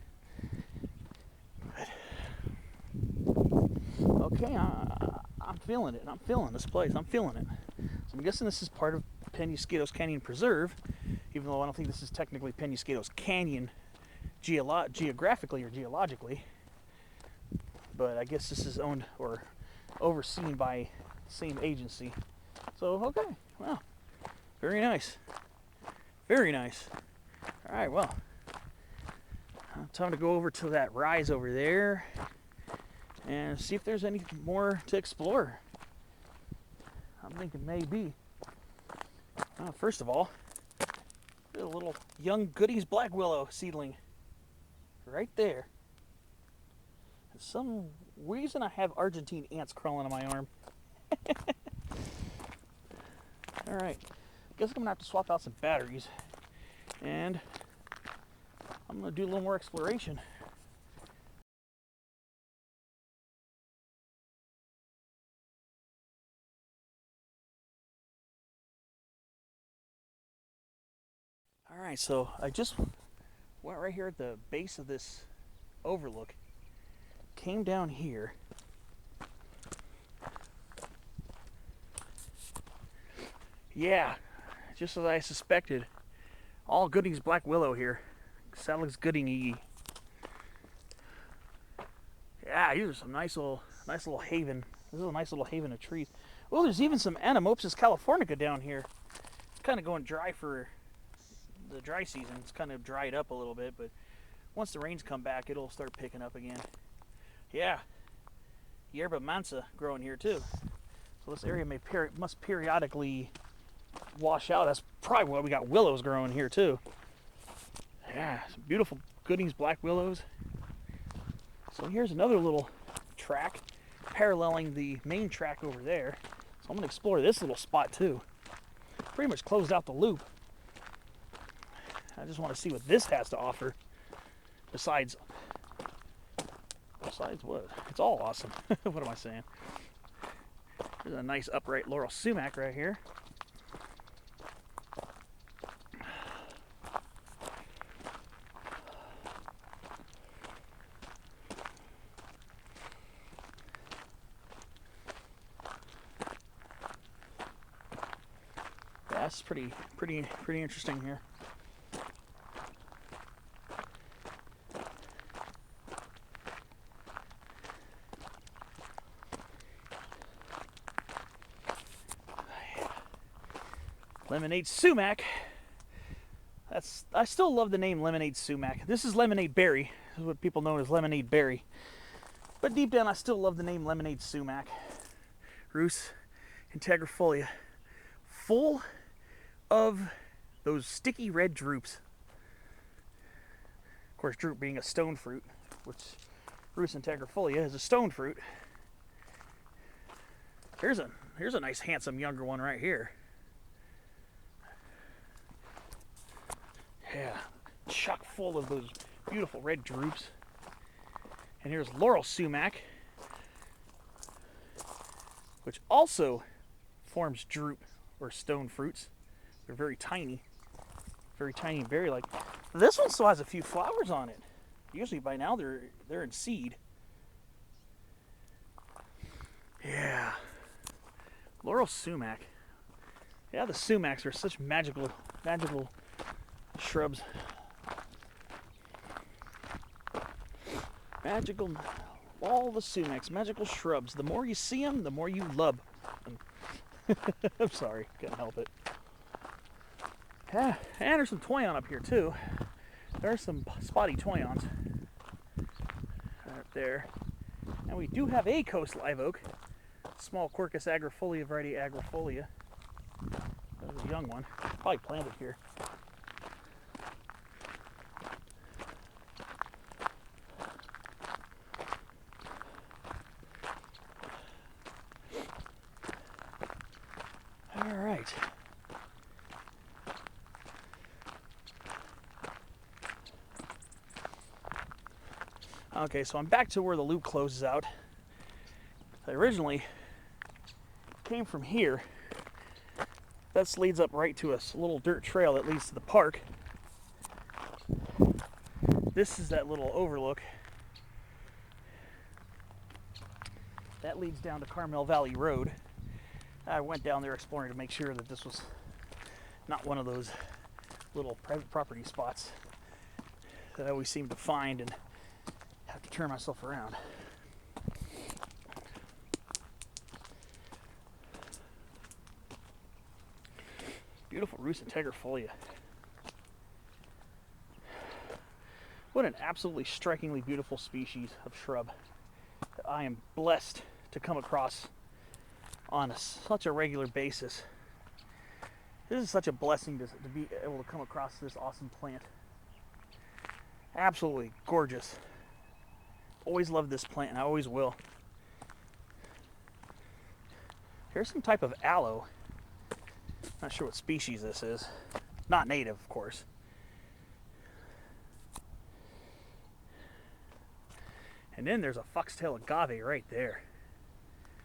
But, okay, I'm feeling it. I'm feeling this place. I'm feeling it. So I'm guessing this is part of Peñasquitos Canyon Preserve, even though I don't think this is technically Peñasquitos Canyon geographically or geologically. But I guess this is owned or overseen by the same agency. So, okay, well, very nice. Very nice. All right, well, time to go over to that rise over there and see if there's any more to explore. I'm thinking maybe. First of all, there's a little young goodies black willow seedling right there. For some reason I have Argentine ants crawling on my arm. Alright, guess I'm going to have to swap out some batteries. And I'm going to do a little more exploration. Alright, so I just went right here at the base of this overlook. Came down here. Yeah, just as I suspected. All goodies black willow here. That looks gooding-y. Yeah, here's some nice little haven. This is a nice little haven of trees. Oh, there's even some Anemopsis californica down here. It's kind of going dry for the dry season. It's kind of dried up a little bit, but once the rains come back, it'll start picking up again. Yeah, yerba mansa growing here too. So this area must periodically wash out. That's probably why we got willows growing here too. Yeah, some beautiful goodies black willows. So here's another little track paralleling the main track over there. So I'm going to explore this little spot too. Pretty much closed out the loop. I just want to see what this has to offer. Besides what? It's all awesome. What am I saying? There's a nice upright laurel sumac right here. That's pretty interesting here. Lemonade sumac. I still love the name lemonade sumac. This is lemonade berry. This is what people know as lemonade berry. But deep down, I still love the name lemonade sumac. Rhus integrifolia, full of those sticky red drupes. Of course, drupe being a stone fruit, which Rhus integrifolia is a stone fruit. Here's a nice handsome younger one right here. Yeah, chock full of those beautiful red drupes. And here's laurel sumac, which also forms drupe or stone fruits. They're very tiny and berry-like. This one still has a few flowers on it. Usually by now they're in seed. Yeah, laurel sumac. Yeah, the sumacs are such magical shrubs. Magical, all the sumacs, magical shrubs. The more you see them, the more you love them. I'm sorry, can't help it. Yeah, and there's some toyon up here too. There's some spotty toyons right there. And we do have a coast live oak, small Quercus agrifolia variety agrifolia. That was a young one, probably planted here. All right. Okay, so I'm back to where the loop closes out. I originally came from here. This leads up right to a little dirt trail that leads to the park. This is that little overlook. That leads down to Carmel Valley Rd. I went down there exploring to make sure that this was not one of those little private property spots that I always seem to find and have to turn myself around. Beautiful Roost integrifolia. What an absolutely strikingly beautiful species of shrub that I am blessed to come across on such a regular basis. This is such a blessing to be able to come across this awesome plant. Absolutely gorgeous. Always loved this plant and I always will. Here's some type of aloe. Not sure what species this is. Not native, of course. And then there's a foxtail agave right there.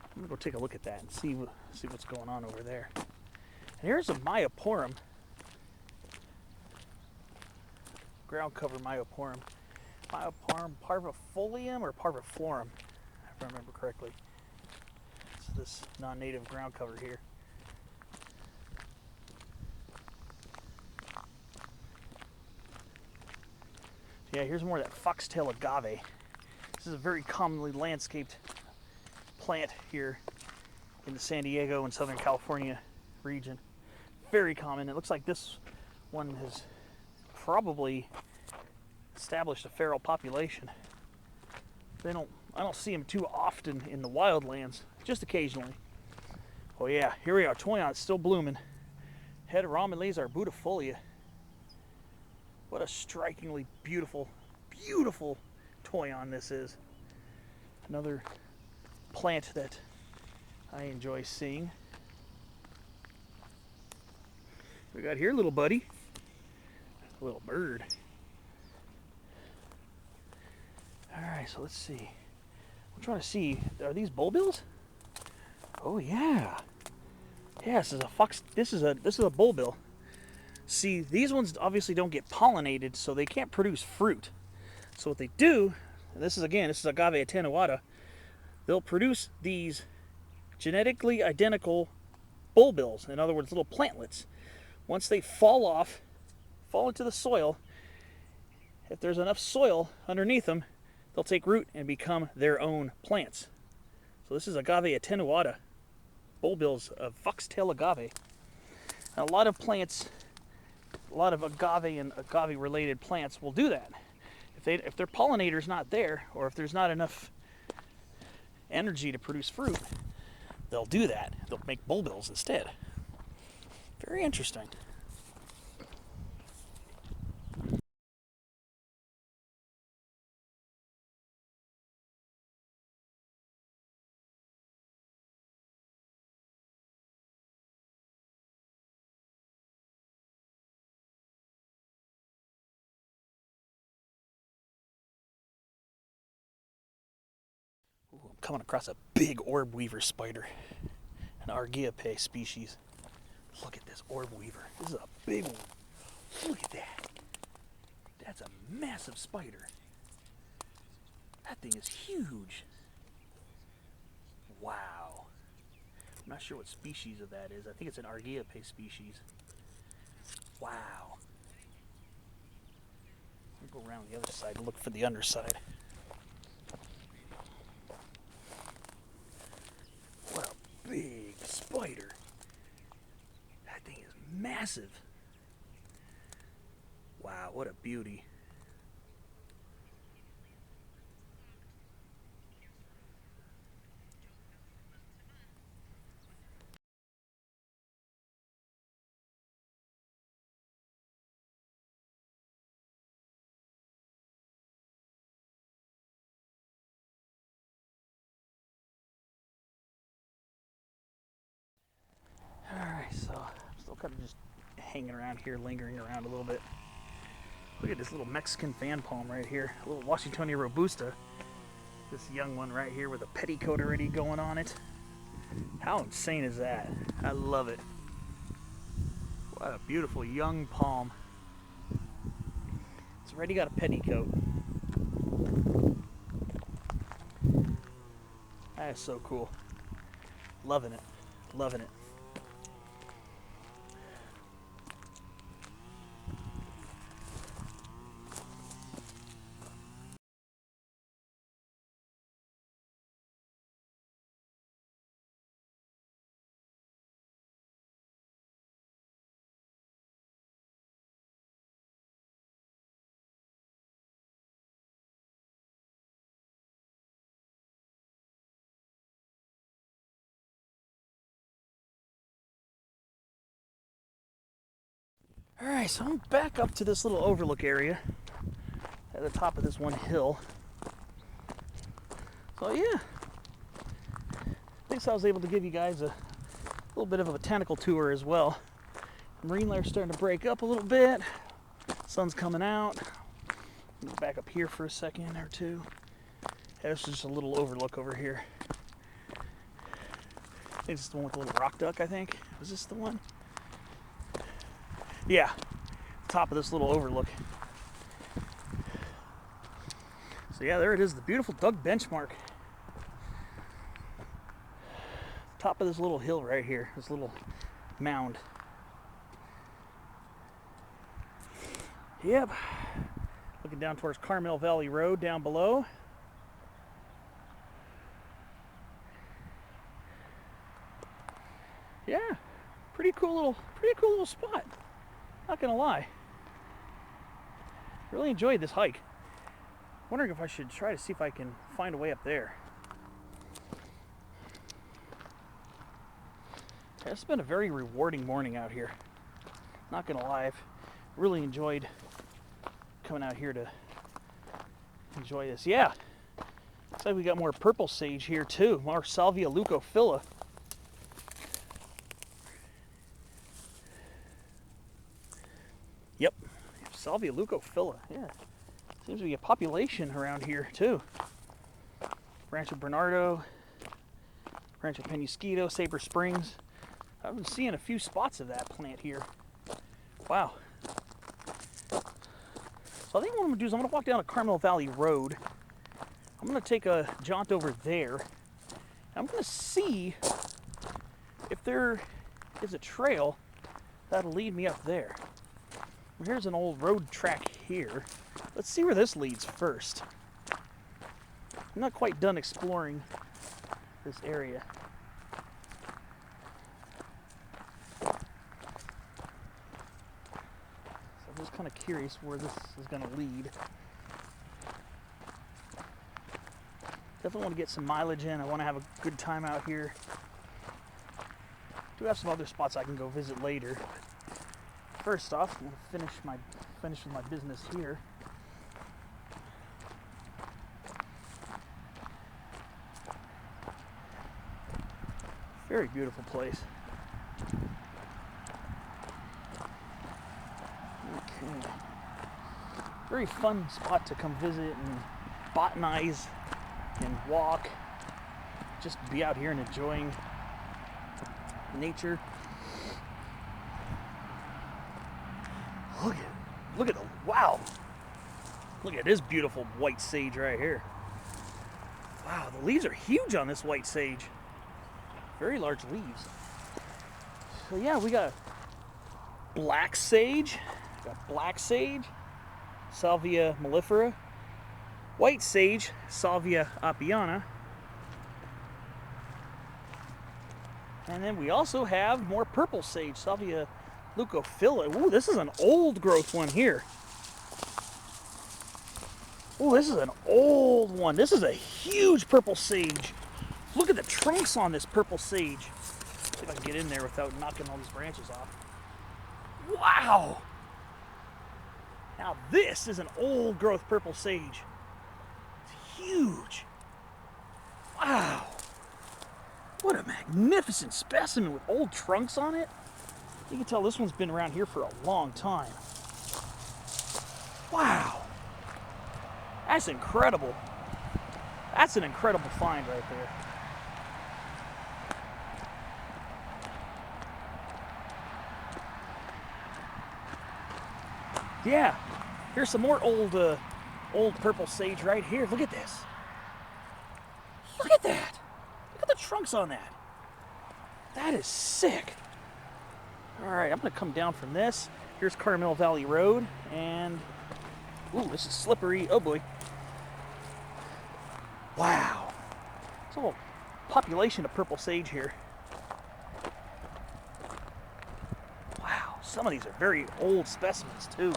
I'm gonna go take a look at that and see what's going on over there. And here's a myoporum, ground cover myoporum. Myoporum parvifolium or parviflorum, if I remember correctly. It's this non-native ground cover here. Yeah, here's more of that foxtail agave. This is a very commonly landscaped plant here in the San Diego and Southern California region. Very common. It looks like this one has probably established a feral population. I don't see them too often in the wildlands, just occasionally. Oh yeah, here we are. Toyon still blooming. Heteromeles arbutifolia. What a strikingly beautiful, beautiful toyon this is. Another plant that I enjoy seeing. We got here, little buddy. A little bird. Alright, so let's see. I'm trying to see, are these bulbils? Oh yeah. Yeah, this is a fox. This is a bulbil. See, these ones obviously don't get pollinated, so they can't produce fruit. So what they do, and this is agave attenuata, they'll produce these genetically identical bulbils, in other words, little plantlets. Once they fall into the soil, if there's enough soil underneath them, they'll take root and become their own plants. So this is agave attenuata, bulbils of foxtail agave. And a lot of plants, a lot of agave and agave-related plants will do that. If their pollinator's not there, or if there's not enough energy to produce fruit, they'll do that. They'll make bulbils instead. Very interesting. Ooh, I'm coming across a big orb weaver spider, an Argiope species. Look at this orb weaver. This is a big one. Look at that. That's a massive spider. That thing is huge. Wow. I'm not sure what species of that is. I think it's an Argiope species. Wow. I'll go around the other side and look for the underside. What a big spider. That thing is massive. Wow, what a beauty. kind of just hanging around here, lingering around a little bit. Look at this little Mexican fan palm right here, a little Washingtonia robusta. This young one right here with a petticoat already going on it. How insane is that? I love it. What a beautiful young palm. It's already got a petticoat. That is so cool. Loving it. Loving it. Alright, so I'm back up to this little overlook area at the top of this one hill. So yeah, I think I was able to give you guys a little bit of a botanical tour as well. Marine layer's starting to break up a little bit. Sun's coming out. Back up here for a second or two. Yeah, this is just a little overlook over here. I think this is the one with the little rock duck, I think. Was this the one? Yeah, top of this little overlook. So yeah, there it is, the beautiful Doug benchmark. Top of this little hill right here, this little mound. Yep, looking down towards Carmel Valley Road down below. Yeah, pretty cool little spot. Not gonna lie. Really enjoyed this hike. Wondering if I should try to see if I can find a way up there. Yeah, it's been a very rewarding morning out here. Not gonna lie, I've really enjoyed coming out here to enjoy this. Yeah, looks like we got more purple sage here too, more Salvia leucophylla. Yep, Salvia leucophylla, yeah. Seems to be a population around here too. Rancho Bernardo, Rancho Peñasquitos, Sabre Springs. I've been seeing a few spots of that plant here. Wow. So I think what I'm going to do is I'm going to walk down to Carmel Valley Road. I'm going to take a jaunt over there. I'm going to see if there is a trail that'll lead me up there. Here's an old road track here. Let's see where this leads first. I'm not quite done exploring this area. So I'm just kind of curious where this is going to lead. Definitely want to get some mileage in. I want to have a good time out here. Do have some other spots I can go visit later. First off, I'm going to finish with my business here. Very beautiful place. Okay. Very fun spot to come visit and botanize and walk. Just be out here and enjoying nature. Look at the, wow. Look at this beautiful white sage right here. Wow, the leaves are huge on this white sage. Very large leaves. So yeah, we got black sage. Salvia mellifera. White sage, Salvia apiana. And then we also have more purple sage, Salvia leucophylla. Ooh, this is an old growth one here. Ooh, this is an old one. This is a huge purple sage. Look at the trunks on this purple sage. See if I can get in there without knocking all these branches off. Wow! Now this is an old growth purple sage. It's huge. Wow! What a magnificent specimen with old trunks on it. You can tell this one's been around here for a long time. Wow. That's incredible. That's an incredible find right there. Yeah, here's some more old purple sage right here. Look at this. Look at that. Look at the trunks on that. That is sick. All right, I'm gonna come down from this. Here's Carmel Valley Road, and ooh, this is slippery. Oh boy. Wow. There's a little population of purple sage here. Wow, some of these are very old specimens too.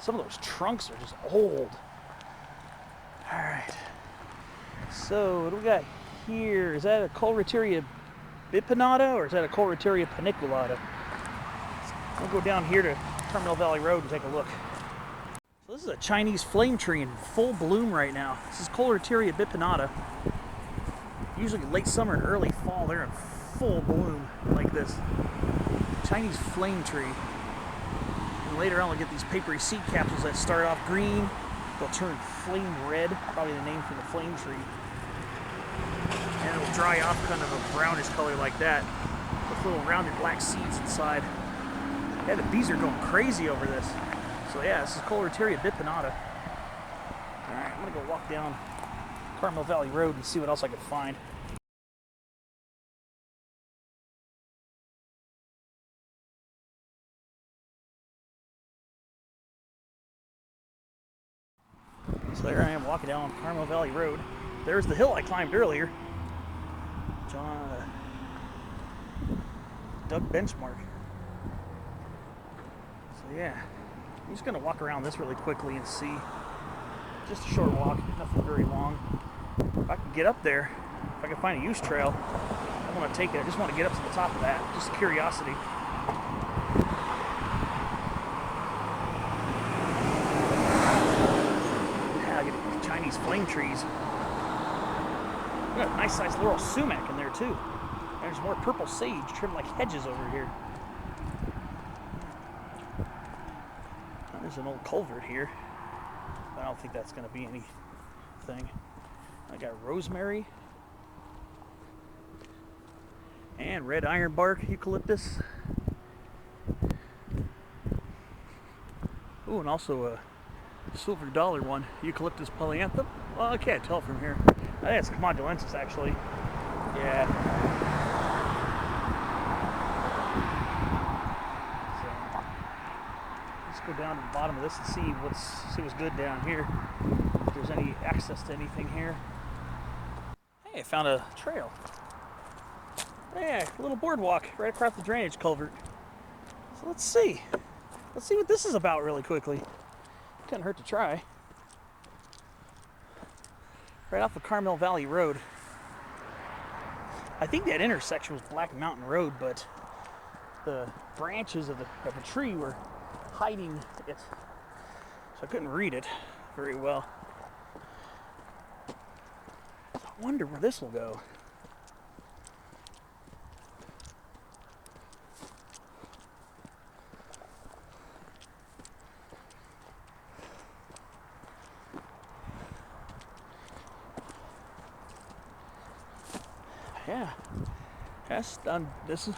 Some of those trunks are just old. All right. So what do we got here? Is that a Colereteria bipinata or is that a Colereteria paniculata? We'll go down here to Carmel Valley Road and take a look. So this is a Chinese flame tree in full bloom right now. This is Colereteria bipinata. Usually late summer and early fall, they're in full bloom like this. Chinese flame tree. And later on we'll get these papery seed capsules that start off green. They'll turn flame red, probably the name for the flame tree. And it'll dry off kind of a brownish color like that, with little rounded black seeds inside. Yeah, the bees are going crazy over this. So yeah, this is Colereteria bipinata. Alright, I'm gonna go walk down Carmel Valley Road and see what else I can find. So there I am walking down Carmel Valley Road. There's the hill I climbed earlier. Dug benchmark. So yeah, I'm just gonna walk around this really quickly and see. Just a short walk, nothing very long. If I can get up there, if I can find a use trail, I want to take it. I just want to get up to the top of that, just curiosity. Yeah, I get Chinese flame trees. We got a nice sized laurel sumac in there too. There's more purple sage trimmed like hedges over here. There's an old culvert here. I don't think that's going to be anything. I got rosemary and red ironbark eucalyptus. Ooh, and also a silver dollar one, Eucalyptus polyanthum. Well, I can't tell from here. I think it's Comodulensis actually. Yeah. Go down to the bottom of this and see what's good down here. If there's any access to anything here. Hey, I found a trail. Yeah, a little boardwalk right across the drainage culvert. So let's see what this is about really quickly. Couldn't hurt to try. Right off of Carmel Valley Road. I think that intersection was Black Mountain Road, but the branches of the tree were hiding it, so I couldn't read it very well. So I wonder where this will go. Yeah, that's done. This is,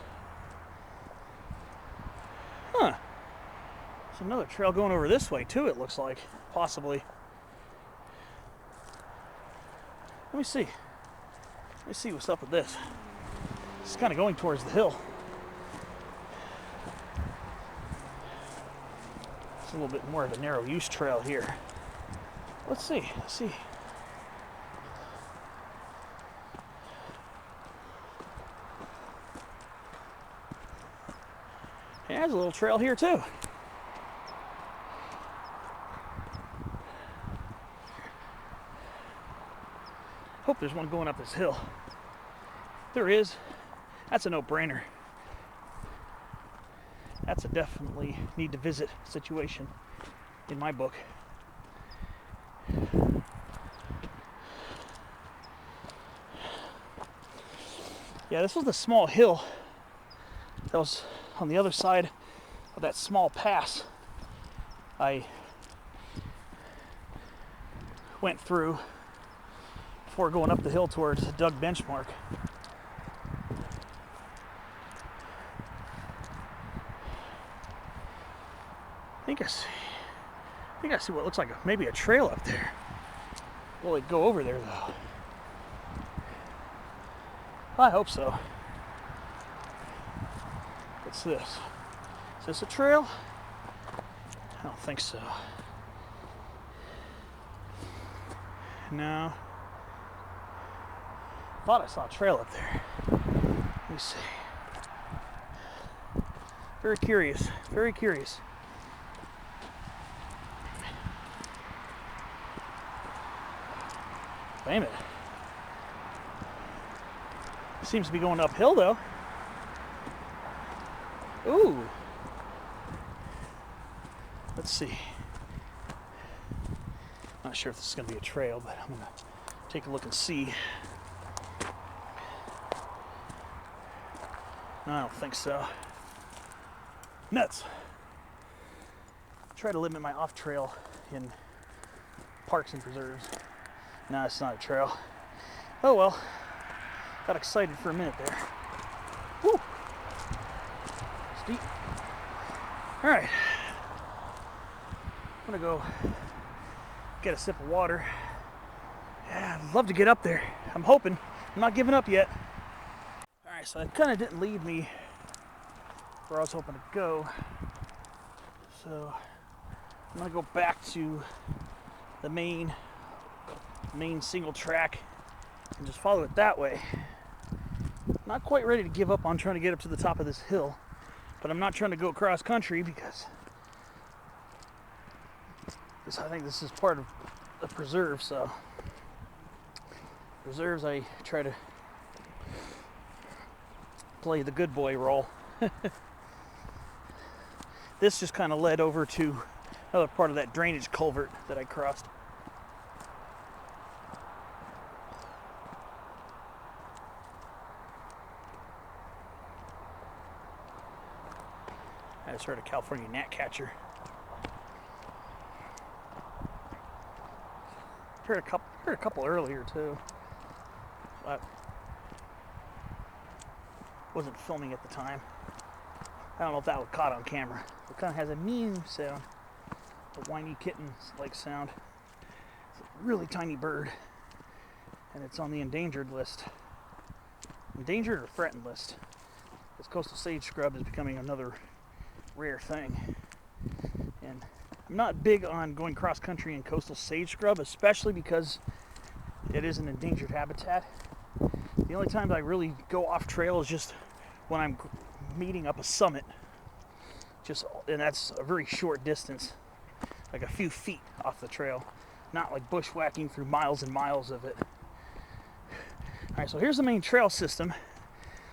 huh? There's another trail going over this way too, it looks like, possibly. Let me see what's up with this. It's kind of going towards the hill. It's a little bit more of a narrow use trail here. Let's see. Yeah, there's a little trail here too. Hope there's one going up this hill. There is. That's a no-brainer. That's a definitely need to visit situation in my book. Yeah, this was the small hill that was on the other side of that small pass I went through before going up the hill towards Doug Benchmark. I think I see what looks like maybe a trail up there. Will it go over there though? I hope so. What's this? Is this a trail? I don't think so. No. Thought I saw a trail up there. Let me see. Very curious. Very curious. Wait a minute. Seems to be going uphill though. Ooh. Let's see. Not sure if this is going to be a trail, but I'm going to take a look and see. No, I don't think so. Nuts. Try to limit my off trail in parks and preserves. No, it's not a trail. Oh well. Got excited for a minute there. Woo! Steep. Alright. I'm gonna go get a sip of water. Yeah, I'd love to get up there. I'm hoping. I'm not giving up yet. Alright, so it kind of didn't lead me where I was hoping to go. So I'm gonna go back to the main single track and just follow it that way. Not quite ready to give up on trying to get up to the top of this hill, but I'm not trying to go cross country because I think this is part of the preserve. So preserves, I try to play the good boy role. This just kind of led over to another part of that drainage culvert that I crossed. I just heard a California gnatcatcher. Heard a couple earlier too. I wasn't filming at the time. I don't know if that was caught on camera. It kind of has a mew sound, a whiny kitten-like sound. It's a really tiny bird, and it's on the endangered list. Endangered or threatened list. This coastal sage scrub is becoming another rare thing, and I'm not big on going cross country in coastal sage scrub, especially because it is an endangered habitat. The only time I really go off trail is just when I'm meeting up a summit, and that's a very short distance, like a few feet off the trail, not like bushwhacking through miles and miles of it. All right, so here's the main trail system.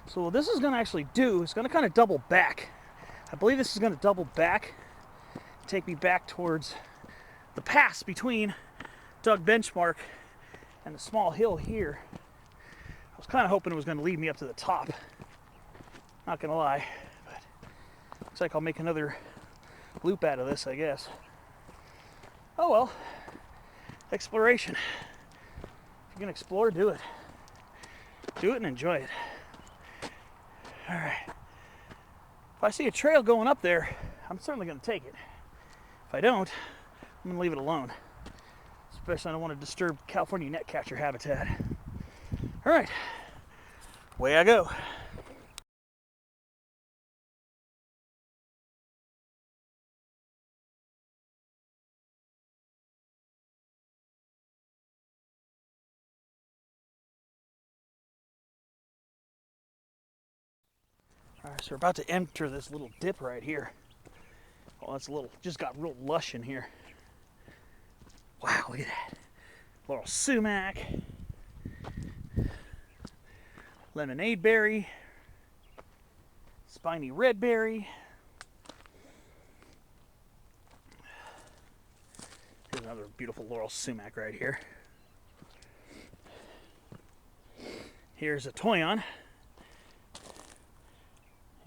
So what this is going to actually do is going to kind of double back. I believe this is going to double back, take me back towards the pass between Doug Benchmark and the small hill here. I was kind of hoping it was going to lead me up to the top. Not going to lie, but looks like I'll make another loop out of this, I guess. Oh well, exploration. If you're going to explore, do it. Do it and enjoy it. All right. If I see a trail going up there, I'm certainly going to take it. If I don't, I'm going to leave it alone. Especially I don't want to disturb California gnatcatcher habitat. All right, away I go. All right, so we're about to enter this little dip right here. Oh, that's a little, just got real lush in here. Wow, look at that. Laurel sumac, lemonade berry, spiny red berry. Here's another beautiful laurel sumac right here. Here's a toyon.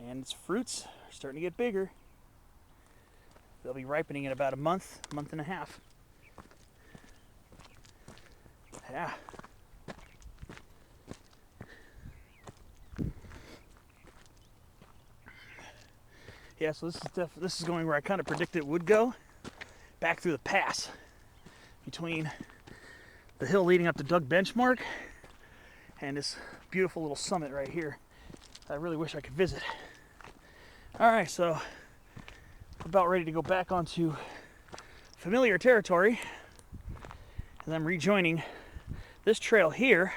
And its fruits starting to get bigger. They'll be ripening in about a month and a half. Yeah. Yeah, so this is going where I kind of predicted it would go. Back through the pass between the hill leading up to Doug Benchmark and this beautiful little summit right here. I really wish I could visit. Alright, so I'm about ready to go back onto familiar territory. And I'm rejoining this trail here.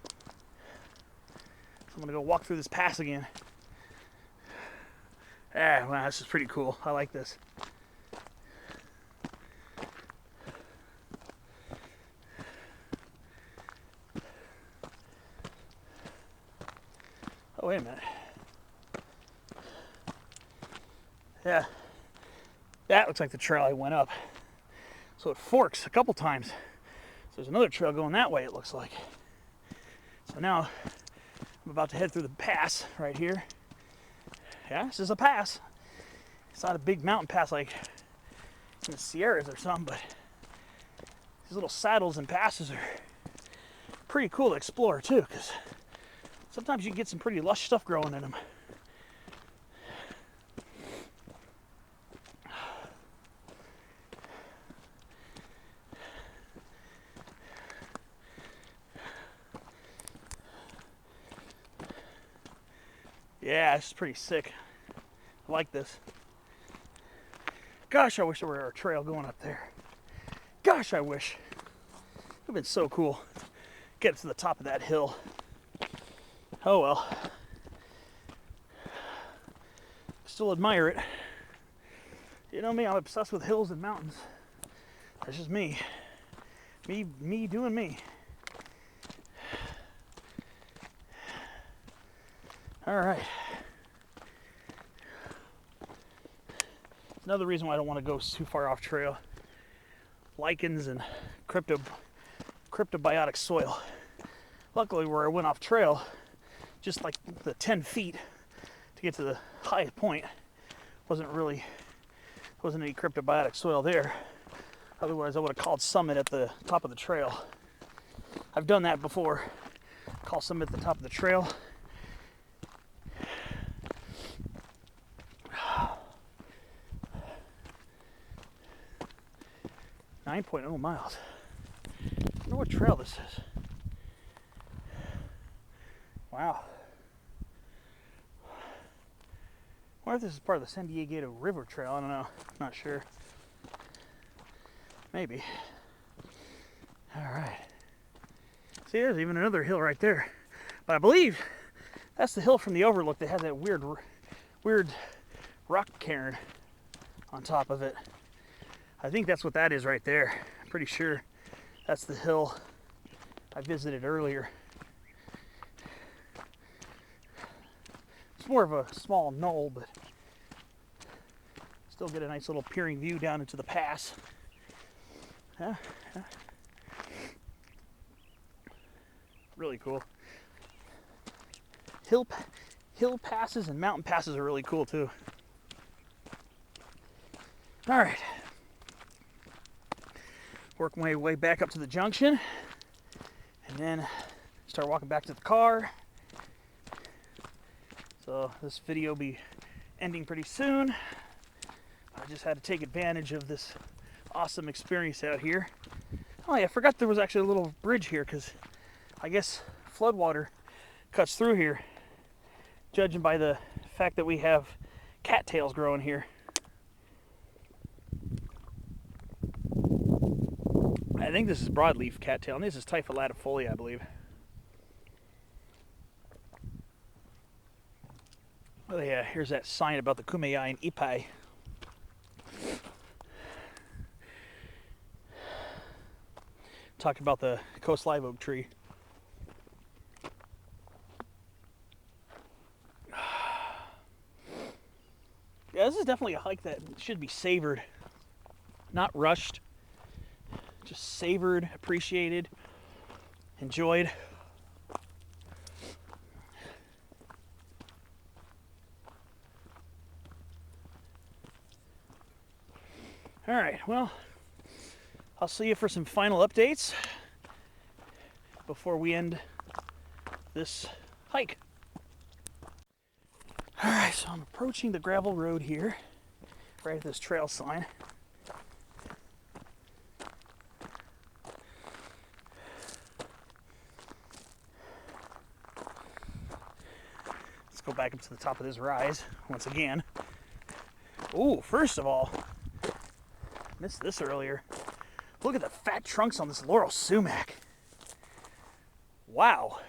So I'm going to go walk through this pass again. Ah, wow, this is pretty cool. I like this. Oh, wait a minute. Yeah, that looks like the trail I went up. So it forks a couple times. So there's another trail going that way, it looks like. So now I'm about to head through the pass right here. Yeah, this is a pass. It's not a big mountain pass like in the Sierras or something, but these little saddles and passes are pretty cool to explore too, because sometimes you can get some pretty lush stuff growing in them. Yeah, this is pretty sick. I like this. Gosh, I wish there were a trail going up there. Gosh, I wish. It would have been so cool. Get to the top of that hill. Oh well. Still admire it. You know me, I'm obsessed with hills and mountains. That's just me. Me doing me. All right. Another reason why I don't want to go too far off trail. Lichens and cryptobiotic soil. Luckily, where I went off trail, just like the 10 feet to get to the highest point, wasn't any cryptobiotic soil there. Otherwise, I would have called summit at the top of the trail. I've done that before. Call summit at the top of the trail. 9.0 miles. I wonder what trail this is. Wow. I wonder if this is part of the San Diego River Trail. I don't know. Not sure. Maybe. Alright. See, there's even another hill right there. But I believe that's the hill from the overlook that has that weird rock cairn on top of it. I think that's what that is right there. I'm pretty sure that's the hill I visited earlier. It's more of a small knoll, but still get a nice little peering view down into the pass. Yeah. Really cool. Hill passes and mountain passes are really cool too. All right. Work my way back up to the junction and then start walking back to the car. So this video will be ending pretty soon. I just had to take advantage of this awesome experience out here. Oh yeah, I forgot there was actually a little bridge here because I guess floodwater cuts through here, judging by the fact that we have cattails growing here. I think this is broadleaf cattail, and this is Typha latifolia, I believe. Oh yeah, here's that sign about the Kumeyaay and Ipai. Talking about the coast live oak tree. Yeah, this is definitely a hike that should be savored, not rushed. Just savored, appreciated, enjoyed. All right, well, I'll see you for some final updates before we end this hike. All right, so I'm approaching the gravel road here, right at this trail sign. Let's go back up to the top of this rise once again. Ooh, first of all, missed this earlier. Look at the fat trunks on this laurel sumac. Wow.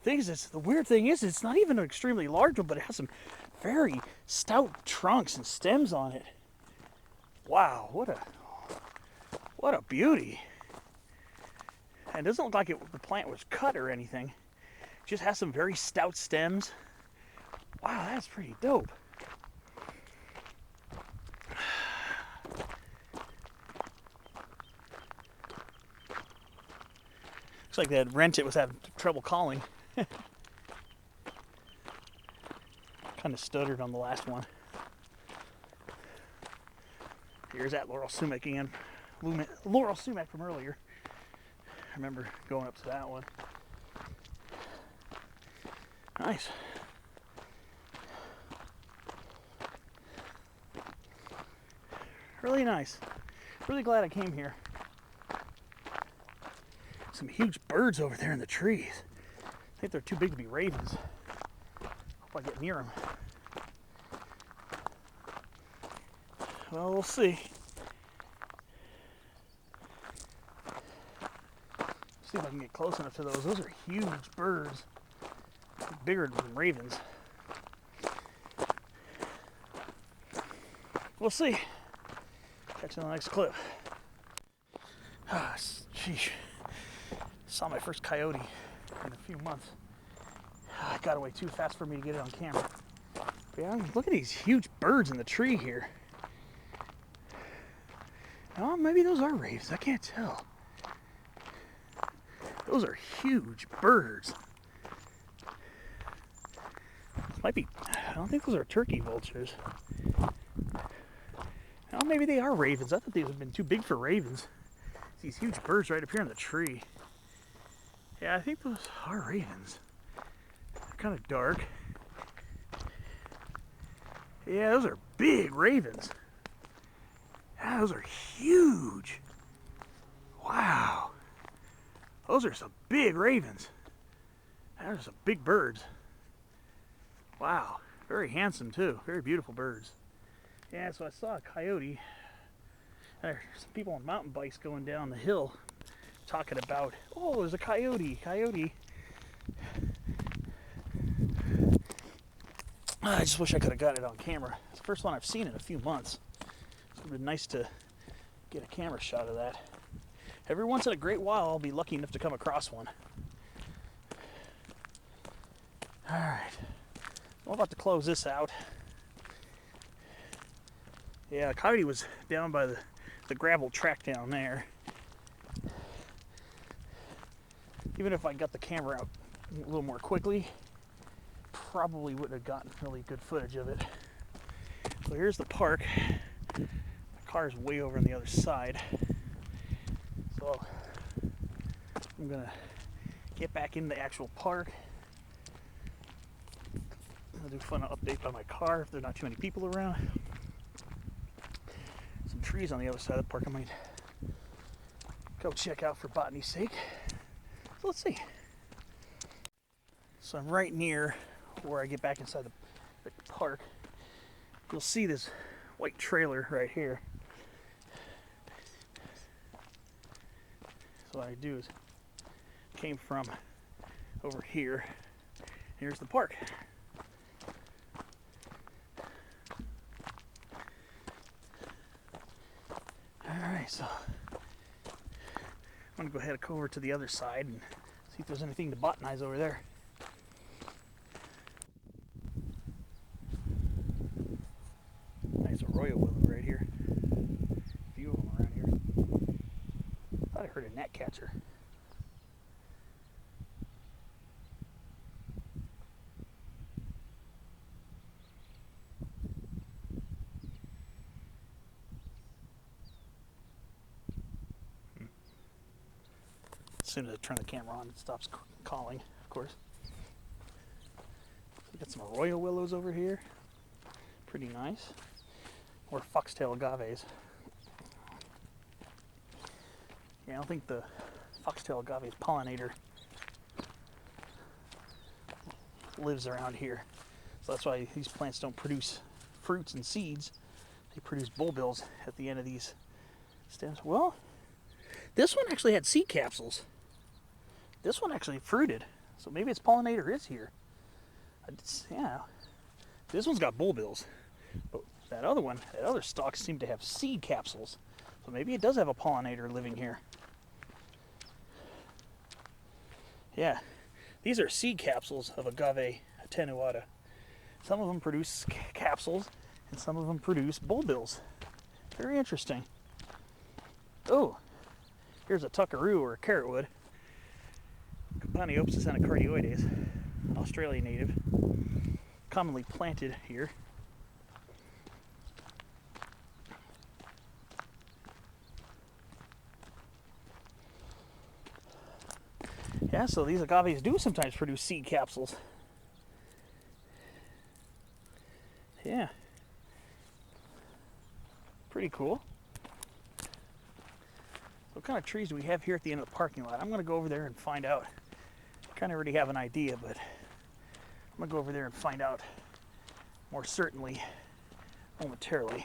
The weird thing is, it's not even an extremely large one, but it has some very stout trunks and stems on it. Wow, what a beauty. And it doesn't look like the plant was cut or anything. It just has some very stout stems. Wow, that's pretty dope. Looks like that Rancho was having trouble calling. Kind of stuttered on the last one. Here's that laurel sumac again. Laurel sumac from earlier. I remember going up to that one. Nice. Really nice. Really glad I came here. Some huge birds over there in the trees. I think they're too big to be ravens. Hope I get near them. Well, we'll see. See if I can get close enough to those. Those are huge birds. Bigger than ravens. We'll see. Catch you on the next clip. Sheesh. Saw my first coyote in a few months. It got away too fast for me to get it on camera. But yeah, look at these huge birds in the tree here. Oh, maybe those are ravens. I can't tell. Those are huge birds. Might be. I don't think those are turkey vultures. Oh, maybe they are ravens. I thought these would have been too big for ravens. These huge birds right up here in the tree. Yeah, I think those are ravens. They're kind of dark. Yeah, those are big ravens. Yeah, those are huge. Wow. Those are some big ravens. Those are some big birds. Wow. Very handsome too. Very beautiful birds. Yeah, so I saw a coyote. There's some people on mountain bikes going down the hill talking about, oh, there's a coyote. I just wish I could have got it on camera. It's the first one I've seen in a few months. It would have been nice to get a camera shot of that. Every once in a great while, I'll be lucky enough to come across one. All right. I'm about to close this out. Yeah, coyote was down by the gravel track down there. Even if I got the camera out a little more quickly, probably wouldn't have gotten really good footage of it. So here's the park. My car's way over on the other side. So I'm gonna get back in the actual park. I'll do a fun update by my car if there's not too many people around. Some trees on the other side of the park I might go check out for botany's sake. So let's see. So I'm right near where I get back inside the park. You'll see this white trailer right here. So what I do is came from over here. Here's the park. Alright, so I'm gonna go ahead and go over to the other side and see if there's anything to botanize over there. Nice arroyo willow right here. A few of them around here. Thought I heard a gnatcatcher. soon as I turn the camera on, it stops calling, of course. We got some arroyo willows over here. Pretty nice. Or foxtail agaves. Yeah, I don't think the foxtail agave's pollinator lives around here. So that's why these plants don't produce fruits and seeds. They produce bulbils at the end of these stems. Well, this one actually had seed capsules. This one actually fruited. So maybe its pollinator is here. Yeah. This one's got bulbils. But that other one, that other stalk seemed to have seed capsules. So maybe it does have a pollinator living here. Yeah. These are seed capsules of agave attenuata. Some of them produce capsules, and some of them produce bulbils. Very interesting. Oh, here's a tuckaroo or a carrotwood. Campaniopsis anacardioides, Australian native, commonly planted here. Yeah, so these agaves do sometimes produce seed capsules. Yeah. Pretty cool. What kind of trees do we have here at the end of the parking lot? I'm going to go over there and find out. I kind of already have an idea, but I'm going to go over there and find out more certainly momentarily.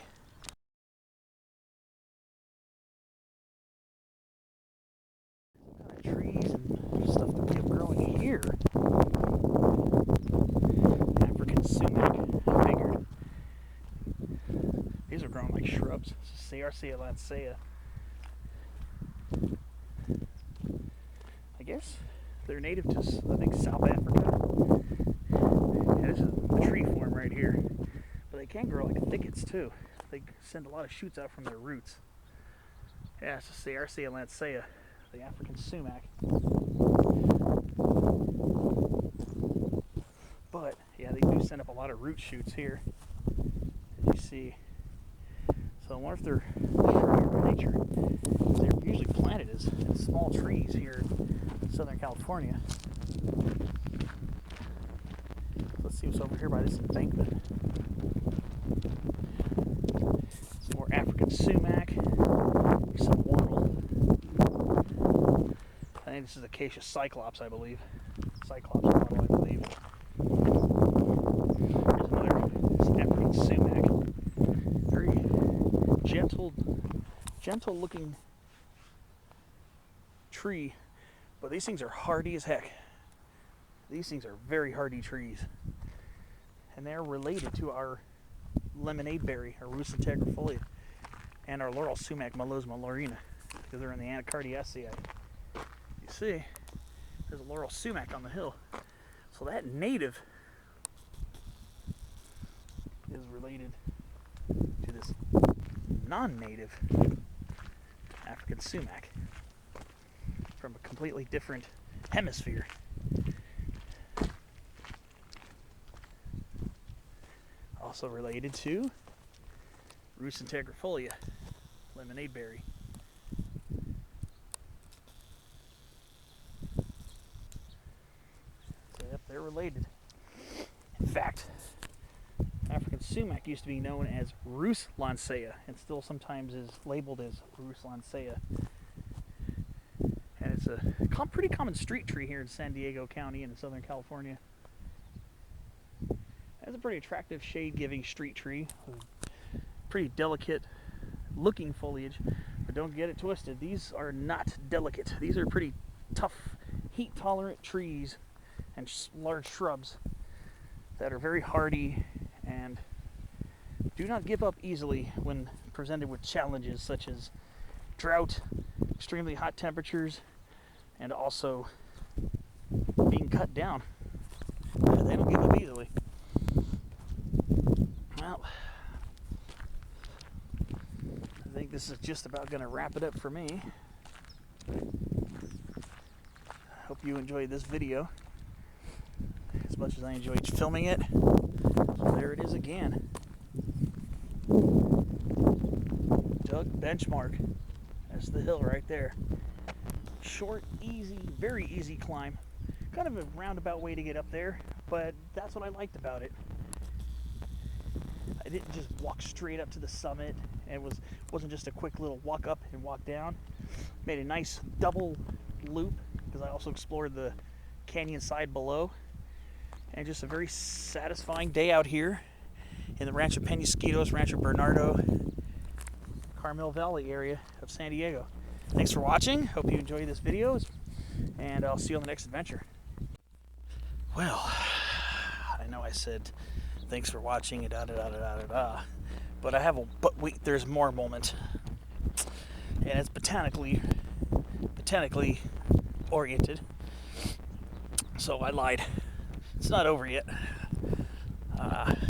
What kind of trees and stuff that we have growing here? African sumac, I figured. These are growing like shrubs. Arcea lancea. I guess they're native to, I think, South Africa. Yeah, this is a tree form right here. But they can grow like thickets too. They send a lot of shoots out from their roots. Yeah, it's just Arcea lancea, the African sumac. But yeah, they do send up a lot of root shoots here, as you see. So I wonder if they're shrubby by nature. They're usually planted as small trees here in Southern California. Let's see what's over here by this embankment. Some more African sumac. Some whortle. I think this is Acacia cyclops, I believe. Cyclops whortle, I believe. Here's another African sumac. Very gentle looking tree, but these things are hardy as heck. These things are very hardy trees, and they're related to our lemonade berry, our Rus integrifolia, and our laurel sumac, Melousma laurina, because they're in the Anacardiaceae. You see, there's a laurel sumac on the hill, so that native is related to this non-native African sumac from a completely different hemisphere. Also related to Rus integrifolia, lemonade berry. So yep, they're related. In fact, African sumac used to be known as Rus lancea, and still sometimes is labeled as Rus lancea. And it's a pretty common street tree here in San Diego County and in Southern California. It's a pretty attractive shade-giving street tree with pretty delicate looking foliage, but don't get it twisted. These are not delicate. These are pretty tough, heat-tolerant trees and large shrubs that are very hardy and do not give up easily when presented with challenges such as drought, extremely hot temperatures, and also being cut down. They don't give up easily. Well, I think this is just about going to wrap it up for me. Hope you enjoyed this video as much as I enjoyed filming it. So there it is again. Doug Benchmark. That's the hill right there. Short, easy, very easy climb. Kind of a roundabout way to get up there, but that's what I liked about it. I didn't just walk straight up to the summit, and it wasn't just a quick little walk up and walk down. Made a nice double loop because I also explored the canyon side below, and just a very satisfying day out here in the Rancho Peñasquitos, Rancho Bernardo, Carmel Valley area of San Diego. Thanks for watching. Hope you enjoyed this video, and I'll see you on the next adventure. Well, I know I said thanks for watching and but I have a wait, there's more moment, and it's botanically oriented. So I lied. It's not over yet.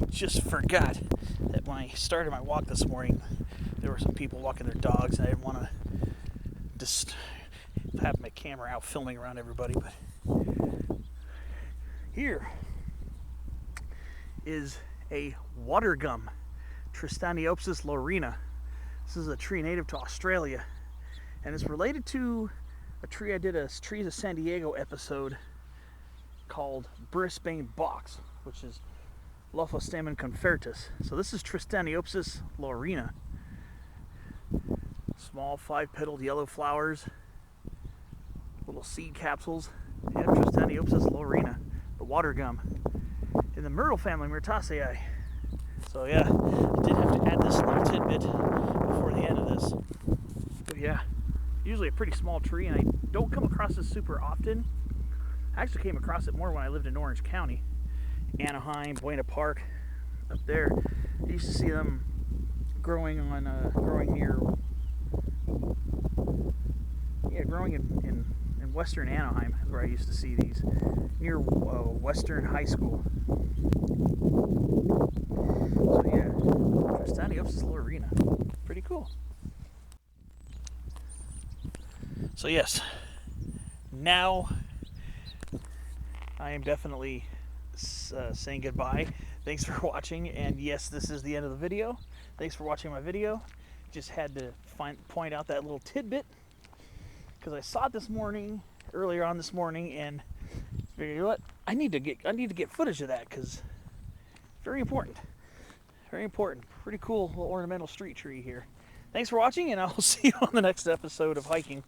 Just forgot that when I started my walk this morning, there were some people walking their dogs, and I didn't want to just have my camera out filming around everybody. But here is a water gum, Tristaniopsis laurina. This is a tree native to Australia, and it's related to a tree I did a Trees of San Diego episode called Brisbane box, which is Lophostamen confertus. So this is Tristaniopsis laurina. Small 5-petaled yellow flowers, little seed capsules, and Tristaniopsis laurina, the water gum, in the myrtle family, Myrtaceae. So yeah, I did have to add this little tidbit before the end of this. But yeah, usually a pretty small tree, and I don't come across this super often. I actually came across it more when I lived in Orange County, Anaheim, Buena Park, up there. I used to see them growing in western Anaheim, is where I used to see these, near Western High School. So yeah, Tristaniopsis laurina, pretty cool. So yes, now I am definitely saying goodbye. Thanks for watching, and yes, this is the end of the video. Thanks for watching my video. Just had to point out that little tidbit because I saw it earlier on this morning, and figured, you know what, I need to get footage of that because very important. Very important. Pretty cool little ornamental street tree here. Thanks for watching, and I will see you on the next episode of Hiking.